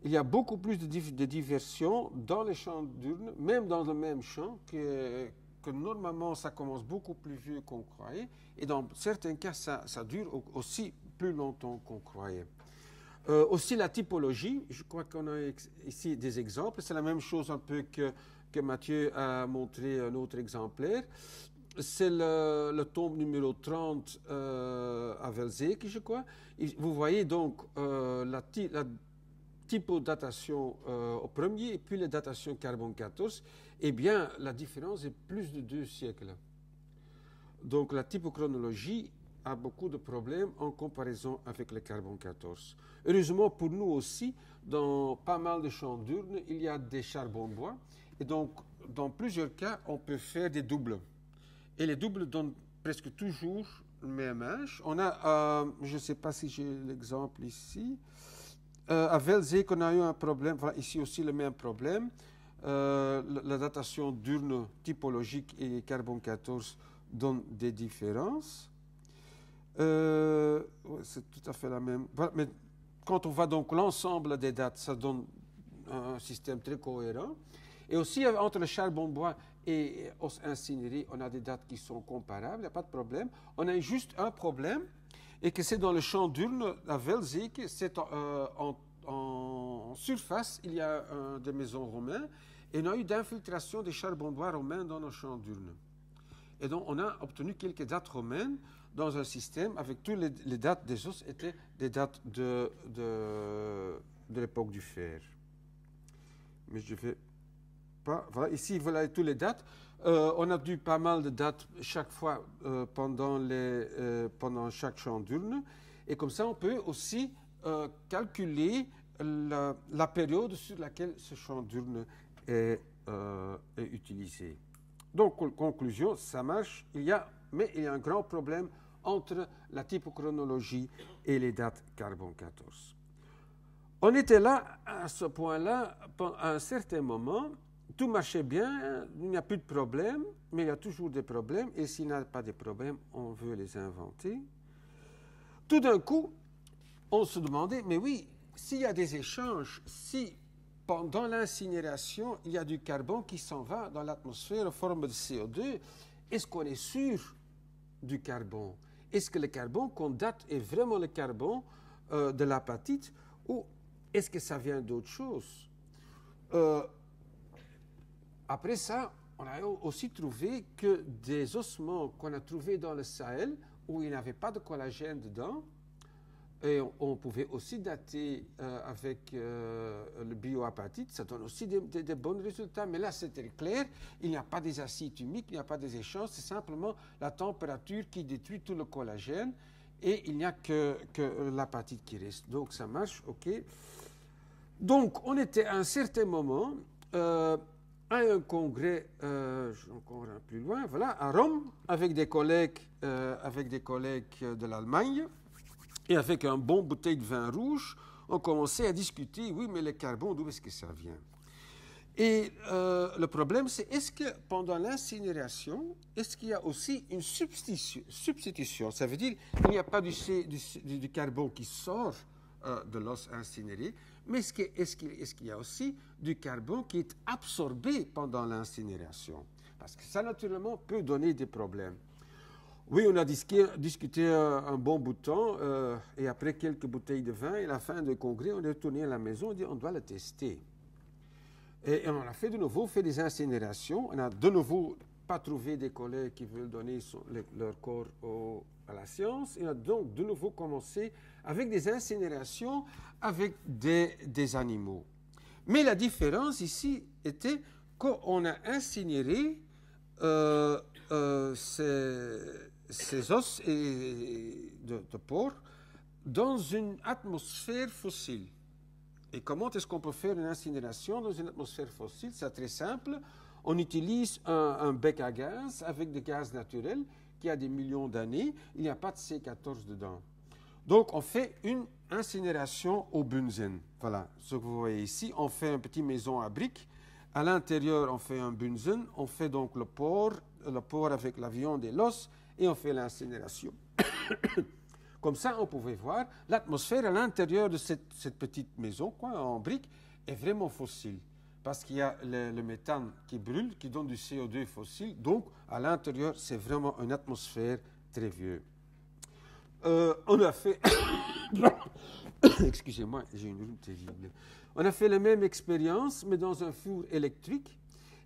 Il y a beaucoup plus de diversion dans les champs d'urnes, même dans le même champ, que normalement ça commence beaucoup plus vieux qu'on croyait, et dans certains cas ça dure aussi plus longtemps qu'on croyait. Aussi la typologie, je crois qu'on a ici des exemples, c'est la même chose un peu que Mathieu a montré un autre exemplaire. C'est le tombe numéro 30 à Velzeke, je crois. Vous voyez donc la typodatation au premier et puis la datation carbone 14, eh bien, la différence est plus de 2 siècles. Donc, la typochronologie a beaucoup de problèmes en comparaison avec le carbone 14. Heureusement pour nous aussi, dans pas mal de champs d'urnes, il y a des charbons-bois. Et donc, dans plusieurs cas, on peut faire des doubles. Et les doubles donnent presque toujours le même âge. On a, je ne sais pas si j'ai l'exemple ici, à Velzeke, on a eu un problème, voilà, ici aussi le même problème. La datation d'urne typologique et carbone 14 donne des différences. C'est tout à fait la même. Voilà, mais quand on voit donc l'ensemble des dates, ça donne un système très cohérent. Et aussi, entre le charbon-bois et os incinéré, on a des dates qui sont comparables, il n'y a pas de problème. On a juste un problème, et que c'est dans le champ d'urne à Velzeke, c'est en surface, il y a des maisons romaines, et on a eu d'infiltration des charbon-bois romains dans nos champs d'urne. Et donc, on a obtenu quelques dates romaines dans un système avec toutes les dates des os étaient des dates de l'époque du fer. Mais je vais pas. Voilà, ici, voilà toutes les dates. On a dû pas mal de dates chaque fois pendant chaque champ d'urne. Et comme ça, on peut aussi calculer la période sur laquelle ce champ d'urne est utilisé. Donc, conclusion, ça marche, mais il y a un grand problème entre la typochronologie et les dates carbone 14. On était là, à ce point-là, à un certain moment, tout marchait bien, il n'y a plus de problème, mais il y a toujours des problèmes, et s'il n'y a pas de problèmes, on veut les inventer. Tout d'un coup, on se demandait, mais oui, s'il y a des échanges, si pendant l'incinération, il y a du carbone qui s'en va dans l'atmosphère en forme de CO2, est-ce qu'on est sûr du carbone? Est-ce que le carbone qu'on date est vraiment le carbone de l'apatite ou est-ce que ça vient d'autre chose? Après ça, on a aussi trouvé que des ossements qu'on a trouvés dans le Sahel, où il n'y avait pas de collagène dedans, et on pouvait aussi dater avec le bioapatite, ça donne aussi des bons résultats. Mais là, c'était clair, il n'y a pas des acides humiques, il n'y a pas des échanges, c'est simplement la température qui détruit tout le collagène et il n'y a que l'apatite qui reste. Donc, ça marche, OK. Donc, on était à un certain moment à un congrès, encore un plus loin, voilà, à Rome, avec des collègues de l'Allemagne. Et avec un bon bouteille de vin rouge, on commençait à discuter, oui, mais le carbone, d'où est-ce que ça vient? Et le problème, c'est est-ce que pendant l'incinération, est-ce qu'il y a aussi une substitution? Ça veut dire qu'il n'y a pas du carbone qui sort de l'os incinéré, mais est-ce qu'il y a aussi du carbone qui est absorbé pendant l'incinération? Parce que ça, naturellement, peut donner des problèmes. Oui, on a discuté un bon bout de temps, et après quelques bouteilles de vin, et à la fin du congrès, on est retourné à la maison, on dit on doit le tester. Et on a fait de nouveau, fait des incinérations, on a de nouveau pas trouvé des collègues qui veulent donner leur corps à la science, et on a donc de nouveau commencé avec des incinérations avec des animaux. Mais la différence ici était qu'on a incinéré ces os de porc dans une atmosphère fossile. Et comment est-ce qu'on peut faire une incinération dans une atmosphère fossile? C'est très simple. On utilise un bec à gaz avec des gaz naturels qui a des millions d'années. Il n'y a pas de C14 dedans. Donc, on fait une incinération au bunzen. Voilà ce que vous voyez ici. On fait une petite maison à briques. À l'intérieur, on fait un bunzen. On fait donc le porc avec la viande et l'os. Et on fait l'incinération. Comme ça, on pouvait voir l'atmosphère à l'intérieur de cette petite maison, en briques, est vraiment fossile. Parce qu'il y a le méthane qui brûle, qui donne du CO2 fossile. Donc, à l'intérieur, c'est vraiment une atmosphère très vieille. On a fait... Excusez-moi, j'ai une rhume terrible. On a fait la même expérience, mais dans un four électrique.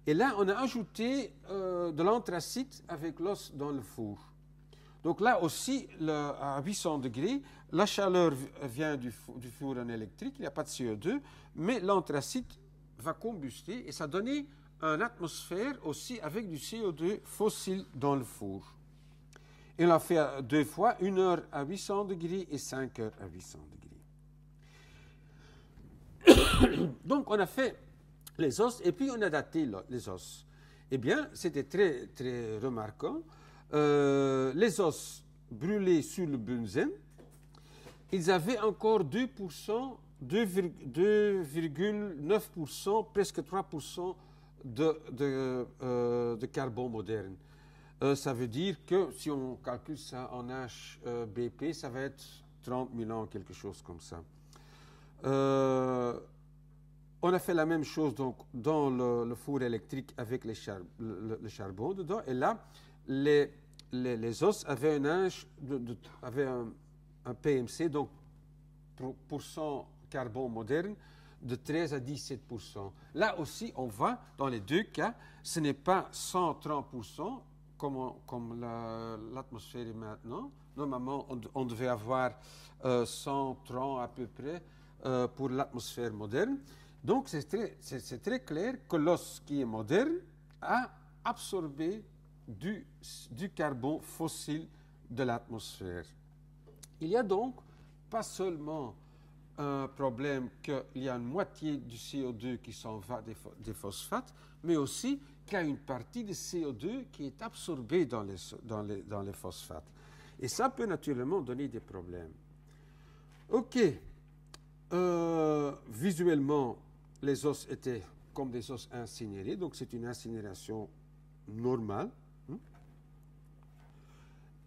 Et là, on a ajouté de l'anthracite avec l'os dans le four. Donc là aussi, à 800 degrés, la chaleur vient du four en électrique, il n'y a pas de CO2, mais l'anthracite va combuster et ça donne une atmosphère aussi avec du CO2 fossile dans le four. Et on l'a fait 2 fois, 1 heure à 800 degrés et 5 heures à 800 degrés. Donc on a fait les os et puis on a daté les os. Eh bien, c'était très, très remarquant. Les os brûlés sur le benzène, ils avaient encore 2%, 2,9%, presque 3% de carbone moderne. Ça veut dire que si on calcule ça en HBP, ça va être 30 000 ans, quelque chose comme ça. On a fait la même chose donc, dans le four électrique avec le charbon dedans. Et là, les os avaient avaient un PMC, donc pourcent carbone moderne, de 13 à 17%. Là aussi, on voit, dans les deux cas, ce n'est pas 130%, comme l'atmosphère est maintenant. Normalement, on devait avoir 130 à peu près pour l'atmosphère moderne. Donc, c'est très clair que l'os qui est moderne a absorbé du carbone fossile de l'atmosphère. Il y a donc pas seulement un problème qu'il y a une moitié du CO2 qui s'en va des phosphates, mais aussi qu'il y a une partie du CO2 qui est absorbée dans les phosphates. Et ça peut naturellement donner des problèmes. OK. Visuellement, les os étaient comme des os incinérés, donc c'est une incinération normale.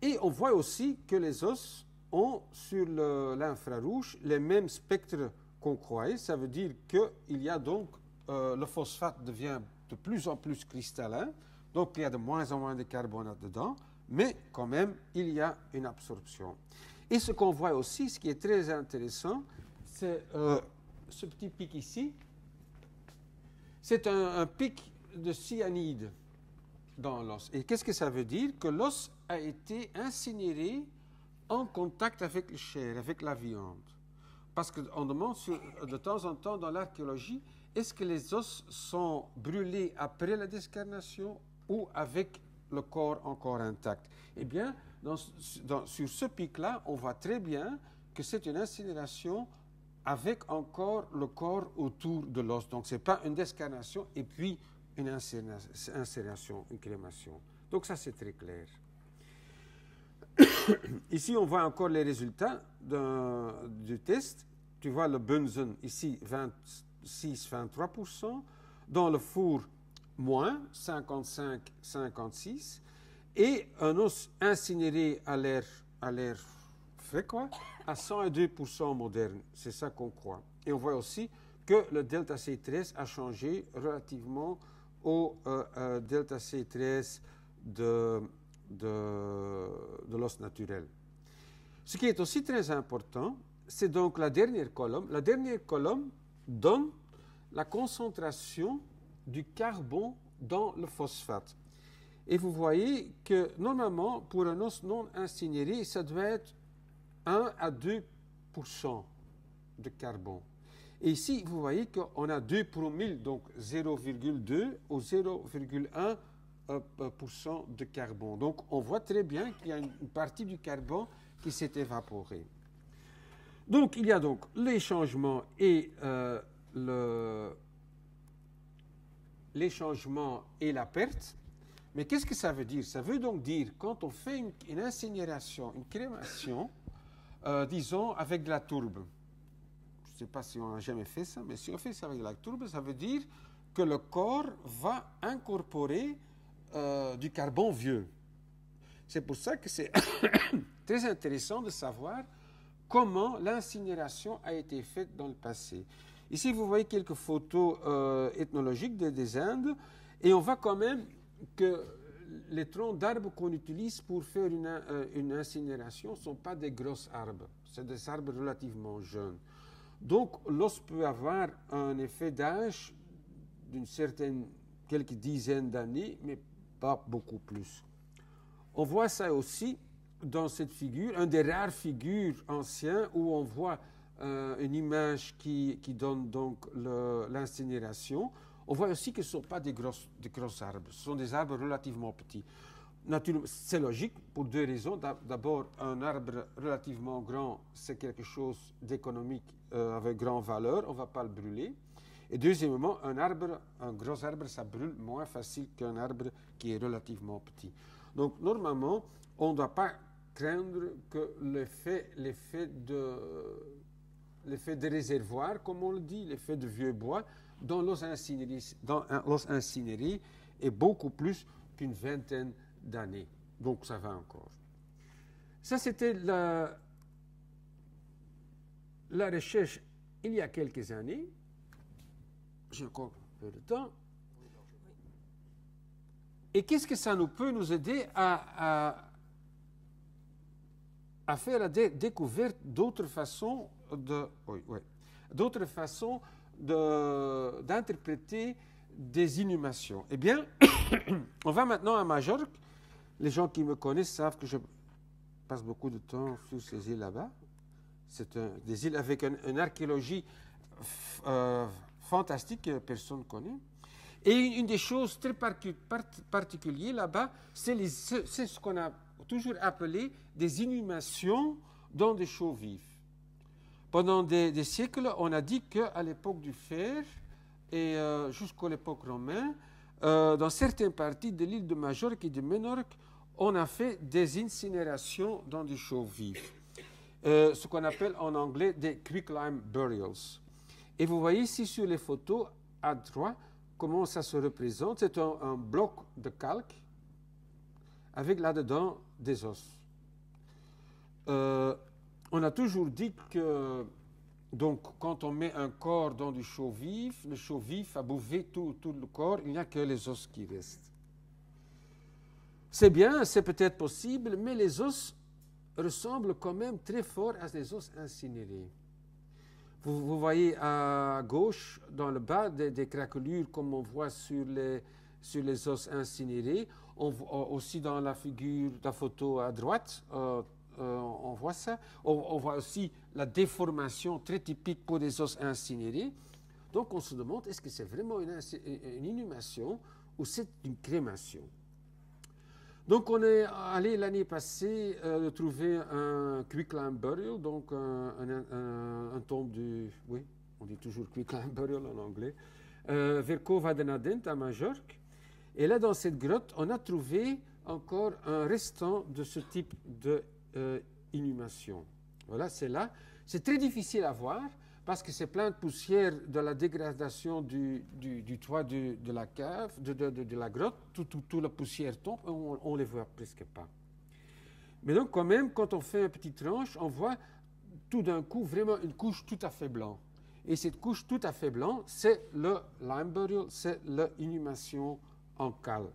Et on voit aussi que les os ont sur l'infrarouge les mêmes spectres qu'on croyait. Ça veut dire qu'il y a donc, le phosphate devient de plus en plus cristallin, donc il y a de moins en moins de carbonate dedans, mais quand même, il y a une absorption. Et ce qu'on voit aussi, ce qui est très intéressant, c'est ce petit pic ici. C'est un pic de cyanide dans l'os. Et qu'est-ce que ça veut dire? Que l'os a été incinéré en contact avec le chair, avec la viande. Parce qu'on demande de temps en temps dans l'archéologie, est-ce que les os sont brûlés après la descarnation ou avec le corps encore intact? Eh bien, sur ce pic-là, on voit très bien que c'est une incinération avec encore le corps autour de l'os. Donc, ce n'est pas une descarnation et puis une incinération, une crémation. Donc, ça, c'est très clair. Ici, on voit encore les résultats du test. Tu vois le benzène, ici, 26-23%. Dans le four, moins 55-56%. Et un os incinéré à l'air fait quoi? À 102% moderne. C'est ça qu'on croit. Et on voit aussi que le delta C13 a changé relativement au delta C13 de l'os naturel. Ce qui est aussi très important, c'est donc la dernière colonne. La dernière colonne donne la concentration du carbone dans le phosphate. Et vous voyez que normalement, pour un os non incinéré, ça doit être 1 à 2% de carbone. Et ici, vous voyez qu'on a 2 pour 1000, donc 0,2 ou 0,1% de carbone. Donc, on voit très bien qu'il y a une partie du carbone qui s'est évaporée. Donc, il y a donc les changements et la perte. Mais qu'est-ce que ça veut dire? Ça veut donc dire, quand on fait une incinération, une crémation, disons avec de la tourbe. Je ne sais pas si on a jamais fait ça, mais si on fait ça avec de la tourbe, ça veut dire que le corps va incorporer du carbone vieux. C'est pour ça que c'est très intéressant de savoir comment l'incinération a été faite dans le passé. Ici, vous voyez quelques photos ethnologiques des Indes, et on voit quand même que les troncs d'arbres qu'on utilise pour faire une incinération ne sont pas des gros arbres, c'est des arbres relativement jeunes. Donc, l'os peut avoir un effet d'âge d'une certaine, quelques dizaines d'années, mais pas beaucoup plus. On voit ça aussi dans cette figure, un des rares figures anciens où on voit une image qui donne donc l'incinération. On voit aussi que ce ne sont pas des gros arbres, ce sont des arbres relativement petits. Naturellement, c'est logique pour deux raisons. D'abord, un arbre relativement grand, c'est quelque chose d'économique avec grande valeur, on ne va pas le brûler. Et deuxièmement, un gros arbre, ça brûle moins facile qu'un arbre qui est relativement petit. Donc, normalement, on ne doit pas craindre que l'effet de réservoir, comme on le dit, l'effet de vieux bois, dans l'os incinéré est beaucoup plus qu'une vingtaine d'années. Donc, ça va encore. Ça, c'était la recherche il y a quelques années. J'ai encore un peu de temps. Et qu'est-ce que ça peut nous aider à faire la découverte d'autres façons d'interpréter des inhumations? Eh bien, on va maintenant à Majorque. Les gens qui me connaissent savent que je passe beaucoup de temps sur ces îles là-bas. C'est des îles avec une archéologie fantastique que personne ne connaît. Et une des choses très particulières là-bas, c'est ce qu'on a toujours appelé des inhumations dans des chaux vives. Pendant des siècles, on a dit qu'à l'époque du fer et jusqu'à l'époque romaine, dans certaines parties de l'île de Majorque et de Menorque, on a fait des incinérations dans des chaux vives. Ce qu'on appelle en anglais des quicklime burials. Et vous voyez ici sur les photos à droite comment ça se représente. C'est un bloc de calque avec là-dedans des os. On a toujours dit que donc, quand on met un corps dans du chaux vif, le chaux vif a bouffé tout le corps, il n'y a que les os qui restent. C'est bien, c'est peut-être possible, mais les os ressemblent quand même très fort à des os incinérés. Vous voyez à gauche, dans le bas, des craquelures comme on voit sur les os incinérés. On voit aussi dans la figure, la photo à droite, on voit ça. On voit aussi la déformation très typique pour des os incinérés. Donc on se demande, est-ce que c'est vraiment une inhumation ou c'est une crémation? Donc on est allé l'année passée trouver un quicklime burial, donc un tombe oui, on dit toujours quicklime burial en anglais, vers Cova de Nadent à Majorque. Et là, dans cette grotte, on a trouvé encore un restant de ce type d'inhumation. Voilà, c'est là. C'est très difficile à voir parce que c'est plein de poussière de la dégradation du toit de la cave, de la grotte. Toute la poussière tombe, on ne les voit presque pas. Mais donc, quand même, quand on fait une petite tranche, on voit tout d'un coup vraiment une couche tout à fait blanche. Et cette couche tout à fait blanche, c'est le lime burial, c'est l'inhumation en cale.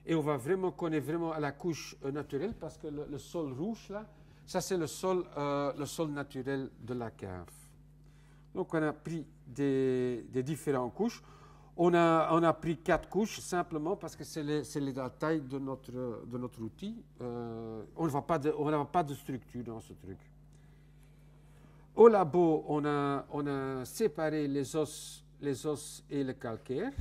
Et on va vraiment connaître vraiment la couche naturelle parce que le sol rouge là, ça c'est le sol naturel de la cave. Donc on a pris des différentes couches. On a pris 4 couches simplement parce que c'est la taille de notre outil. On n'a pas de structure dans ce truc. Au labo, on a séparé les os et le calcaire.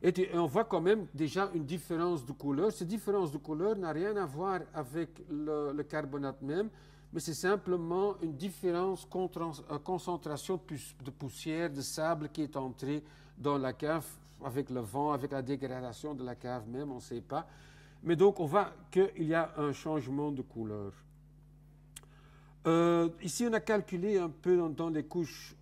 Et on voit quand même déjà une différence de couleur. Cette différence de couleur n'a rien à voir avec le carbonate même, mais c'est simplement une différence, concentration de poussière, de sable qui est entrée dans la cave avec le vent, avec la dégradation de la cave même, on ne sait pas. Mais donc on voit qu'il y a un changement de couleur. Ici, on a calculé un peu dans les couches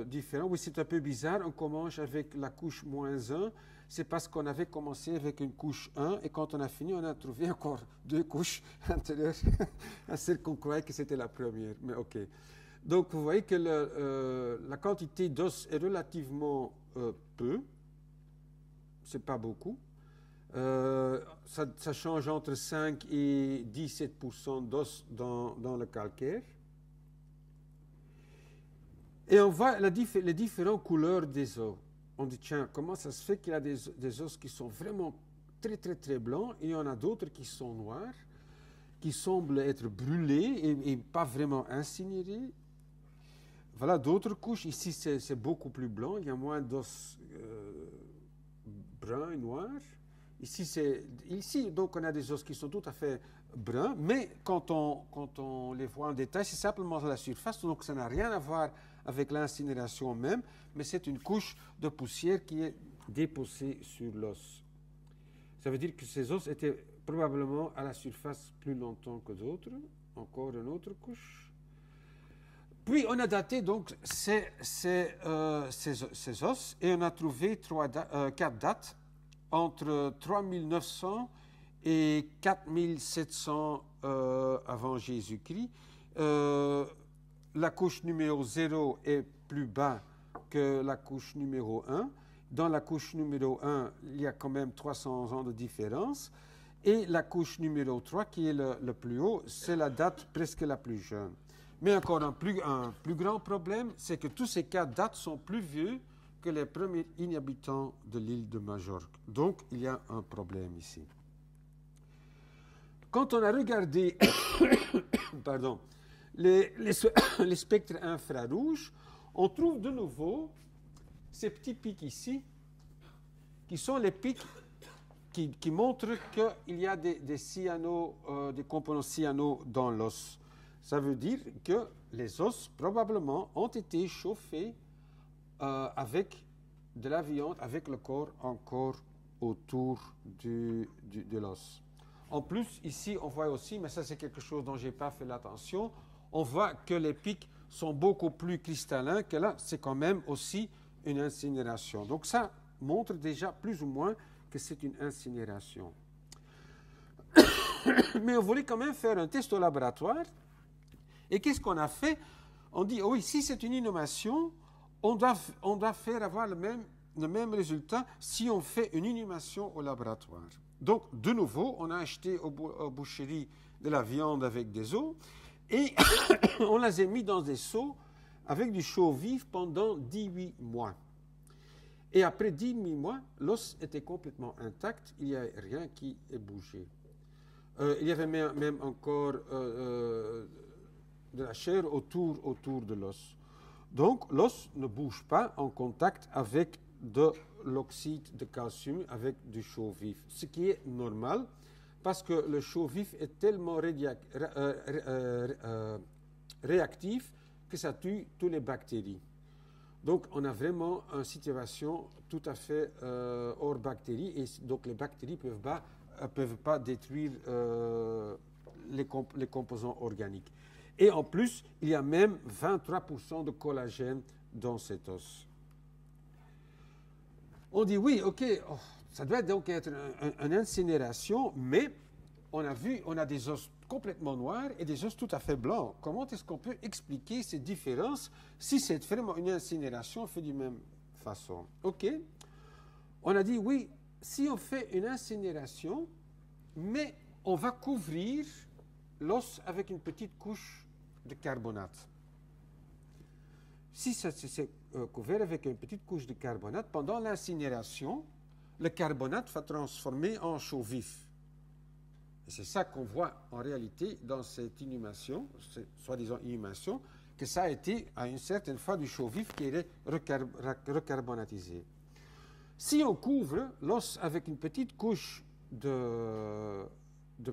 différentes. Oui, c'est un peu bizarre. On commence avec la couche -1. C'est parce qu'on avait commencé avec une couche 1 et quand on a fini, on a trouvé encore 2 couches antérieures à celle qu'on croyait que c'était la première. Mais OK. Donc, vous voyez que la quantité d'os est relativement peu. Ce n'est pas beaucoup. Ça change entre 5 et 17% d'os dans le calcaire. Et on voit les différentes couleurs des os. On dit, tiens, comment ça se fait qu'il y a des os qui sont vraiment très très très blancs et il y en a d'autres qui sont noirs, qui semblent être brûlés et pas vraiment incinérés. Voilà d'autres couches. Ici, c'est beaucoup plus blanc. Il y a moins d'os bruns et noirs. Ici, donc, on a des os qui sont tout à fait bruns, mais quand on les voit en détail, c'est simplement à la surface. Donc, ça n'a rien à voir avec l'incinération même, mais c'est une couche de poussière qui est déposée sur l'os. Ça veut dire que ces os étaient probablement à la surface plus longtemps que d'autres. Encore une autre couche. Puis on a daté donc ces os et on a trouvé 4 dates entre 3900 et 4700 avant Jésus-Christ. La couche numéro 0 est plus bas que la couche numéro 1. Dans la couche numéro 1, il y a quand même 300 ans de différence. Et la couche numéro 3, qui est le plus haut, c'est la date presque la plus jeune. Mais encore un plus grand problème, c'est que tous ces 4 dates sont plus vieux que les premiers inhabitants de l'île de Majorque. Donc, il y a un problème ici. Quand on a regardé pardon, les spectres infrarouges, on trouve de nouveau ces petits pics ici, qui sont les pics qui montrent qu'il y a des composants cyano dans l'os. Ça veut dire que les os, probablement, ont été chauffés avec de la viande, avec le corps encore autour de l'os. En plus, ici, on voit aussi, mais ça c'est quelque chose dont je n'ai pas fait l'attention, on voit que les pics sont beaucoup plus cristallins, que là, c'est quand même aussi une incinération. Donc ça montre déjà plus ou moins que c'est une incinération. Mais on voulait quand même faire un test au laboratoire. Et qu'est-ce qu'on a fait? On dit, oui, si c'est une inhumation, on doit faire avoir le même résultat si on fait une inhumation au laboratoire. Donc, de nouveau, on a acheté aux boucheries de la viande avec des os et on les a mis dans des seaux avec du chaux vif pendant 18 mois. Et après 18 mois, l'os était complètement intact, il n'y a rien qui est bougé. Il y avait même encore de la chair autour de l'os. Donc, l'os ne bouge pas en contact avec de l'oxyde de calcium, avec du chaux vif. Ce qui est normal, parce que le chaux vif est tellement réactif que ça tue toutes les bactéries. Donc, on a vraiment une situation tout à fait hors bactéries, et donc les bactéries ne peuvent pas détruire les composants organiques. Et en plus, il y a même 23% de collagène dans cet os. On dit oui, ok, ça doit donc être une incinération, mais on a des os complètement noirs et des os tout à fait blancs. Comment est-ce qu'on peut expliquer ces différences si c'est vraiment une incinération fait de la même façon? Ok, on a dit oui, si on fait une incinération, mais on va couvrir l'os avec une petite couche de carbonate. Si c'est couvert avec une petite couche de carbonate, pendant l'incinération, le carbonate va transformer en chaux vif. Et c'est ça qu'on voit en réalité dans cette inhumation, soi-disant inhumation, que ça a été à une certaine fois du chaux vif qui est recarbonatisé. Si on couvre l'os avec une petite couche de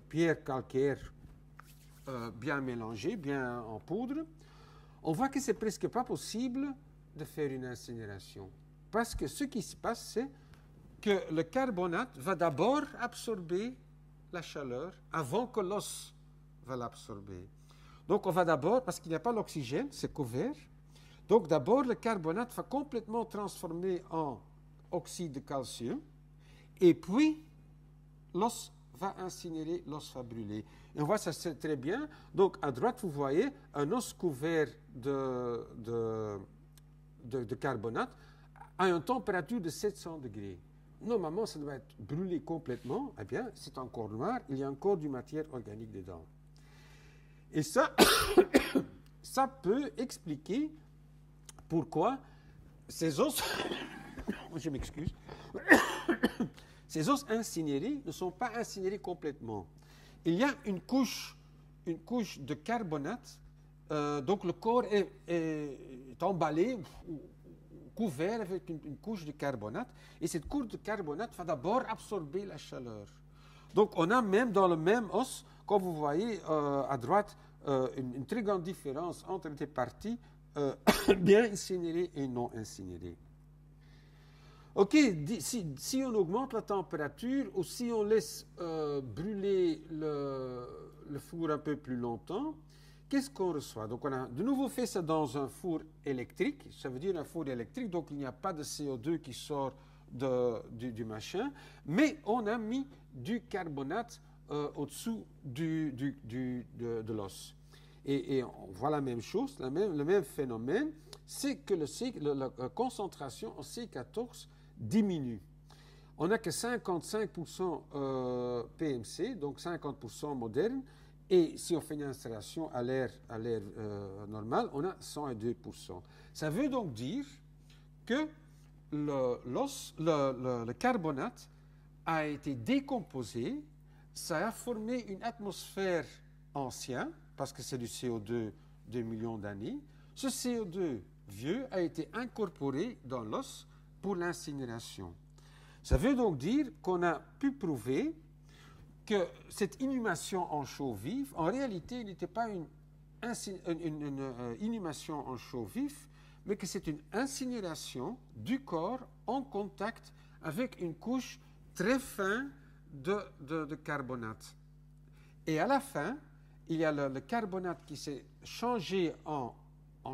pierre calcaire bien mélangée, bien en poudre, on voit que c'est presque pas possible de faire une incinération. Parce que ce qui se passe, c'est que le carbonate va d'abord absorber la chaleur avant que l'os va l'absorber. Donc on va d'abord, parce qu'il n'y a pas l'oxygène, c'est couvert, donc d'abord le carbonate va complètement transformer en oxyde de calcium, et puis l'os va incinérer, l'os va brûler. Et on voit ça très bien. Donc à droite, vous voyez un os couvert de carbonate à une température de 700 degrés. Normalement, ça doit être brûlé complètement. Eh bien, c'est encore noir, il y a encore du matière organique dedans. Et ça, ça peut expliquer pourquoi ces os, je m'excuse, ces os incinérés ne sont pas incinérés complètement. Il y a une couche de carbonate, donc le corps est emballé, ou couvert avec une couche de carbonate, et cette couche de carbonate va d'abord absorber la chaleur. Donc on a même dans le même os, comme vous voyez à droite, une très grande différence entre des parties bien incinérées et non incinérées. Ok, si on augmente la température ou si on laisse brûler le four un peu plus longtemps, qu'est-ce qu'on reçoit? Donc on a de nouveau fait ça dans un four électrique, ça veut dire un four électrique, donc il n'y a pas de CO2 qui sort du machin, mais on a mis du carbonate au-dessous de l'os. Et on voit la même chose, le même phénomène, c'est que la concentration en C14 diminue. On n'a que 55% PMC, donc 50% moderne, et si on fait une installation à l'air normal, on a 102%. Ça veut donc dire que le carbonate a été décomposé, ça a formé une atmosphère ancienne, parce que c'est du CO2 de millions d'années. Ce CO2 vieux a été incorporé dans l'os pour l'incinération. Ça veut donc dire qu'on a pu prouver que cette inhumation en chaud vif, en réalité, n'était pas une inhumation en chaud vif, mais que c'est une incinération du corps en contact avec une couche très fine de carbonate. Et à la fin, il y a le carbonate qui s'est changé en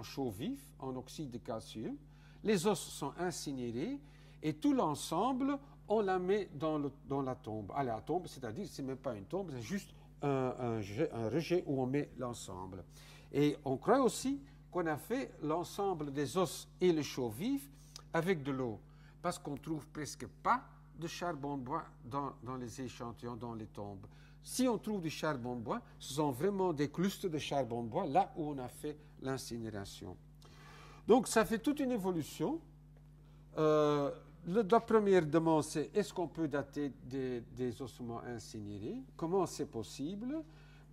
chaud vif, en oxyde de calcium. Les os sont incinérés et tout l'ensemble, on la met dans la tombe. À la tombe, c'est-à-dire, ce n'est même pas une tombe, c'est juste un rejet où on met l'ensemble. Et on croit aussi qu'on a fait l'ensemble des os et le chaud vif avec de l'eau, parce qu'on ne trouve presque pas de charbon de bois dans les échantillons, dans les tombes. Si on trouve du charbon de bois, ce sont vraiment des clusters de charbon de bois là où on a fait l'incinération. Donc ça fait toute une évolution. La première demande, c'est est-ce qu'on peut dater des ossements incinérés? Comment c'est possible?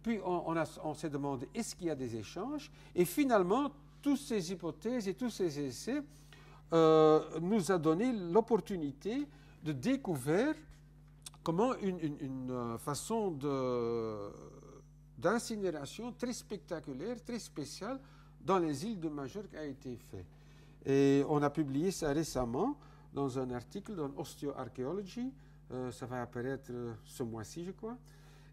Puis on s'est demandé est-ce qu'il y a des échanges? Et finalement, toutes ces hypothèses et tous ces essais nous a donné l'opportunité de découvrir comment une façon d'incinération très spectaculaire, très spéciale dans les îles de Majorque a été faite. Et on a publié ça récemment dans un article dans Osteoarchaeology, ça va apparaître ce mois-ci, je crois.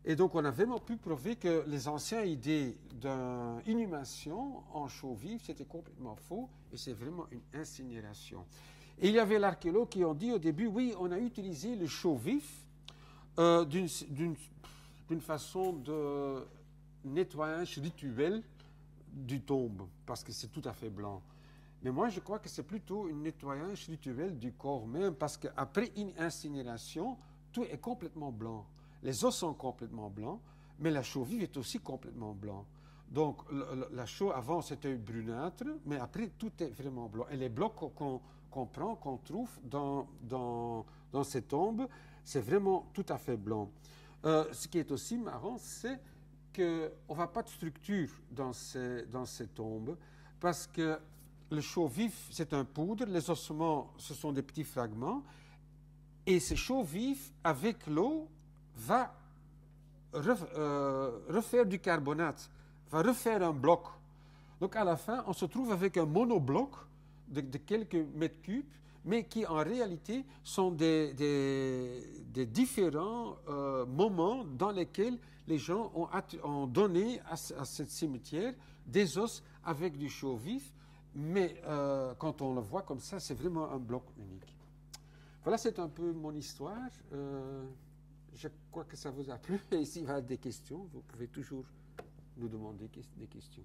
Et donc on a vraiment pu prouver que les anciennes idées d'inhumation en chaud vif, c'était complètement faux, et c'est vraiment une incinération. Et il y avait l'archéologue qui ont dit au début, oui, on a utilisé le chaud vif d'une façon de nettoyage rituel du tombe, parce que c'est tout à fait blanc. Mais moi, je crois que c'est plutôt un nettoyage rituel du corps même, parce qu'après une incinération, tout est complètement blanc. Les os sont complètement blancs, mais la chaux vive est aussi complètement blanc. Donc, la chaux, avant, c'était brunâtre, mais après, tout est vraiment blanc. Et les blocs qu'on prend, qu'on trouve dans ces tombes, c'est vraiment tout à fait blanc. Ce qui est aussi marrant, c'est qu'on ne voit pas de structure dans ces tombes, parce que le chaux vif, c'est un poudre, les ossements, ce sont des petits fragments, et ce chaux vif, avec l'eau, va refaire du carbonate, va refaire un bloc. Donc à la fin, on se trouve avec un monobloc de quelques mètres cubes, mais qui en réalité sont des différents moments dans lesquels les gens ont donné à ce cimetière des os avec du chaux vif, mais quand on le voit comme ça, c'est vraiment un bloc unique. Voilà, c'est un peu mon histoire. Je crois que ça vous a plu. Et s'il y a des questions, vous pouvez toujours nous demander des questions.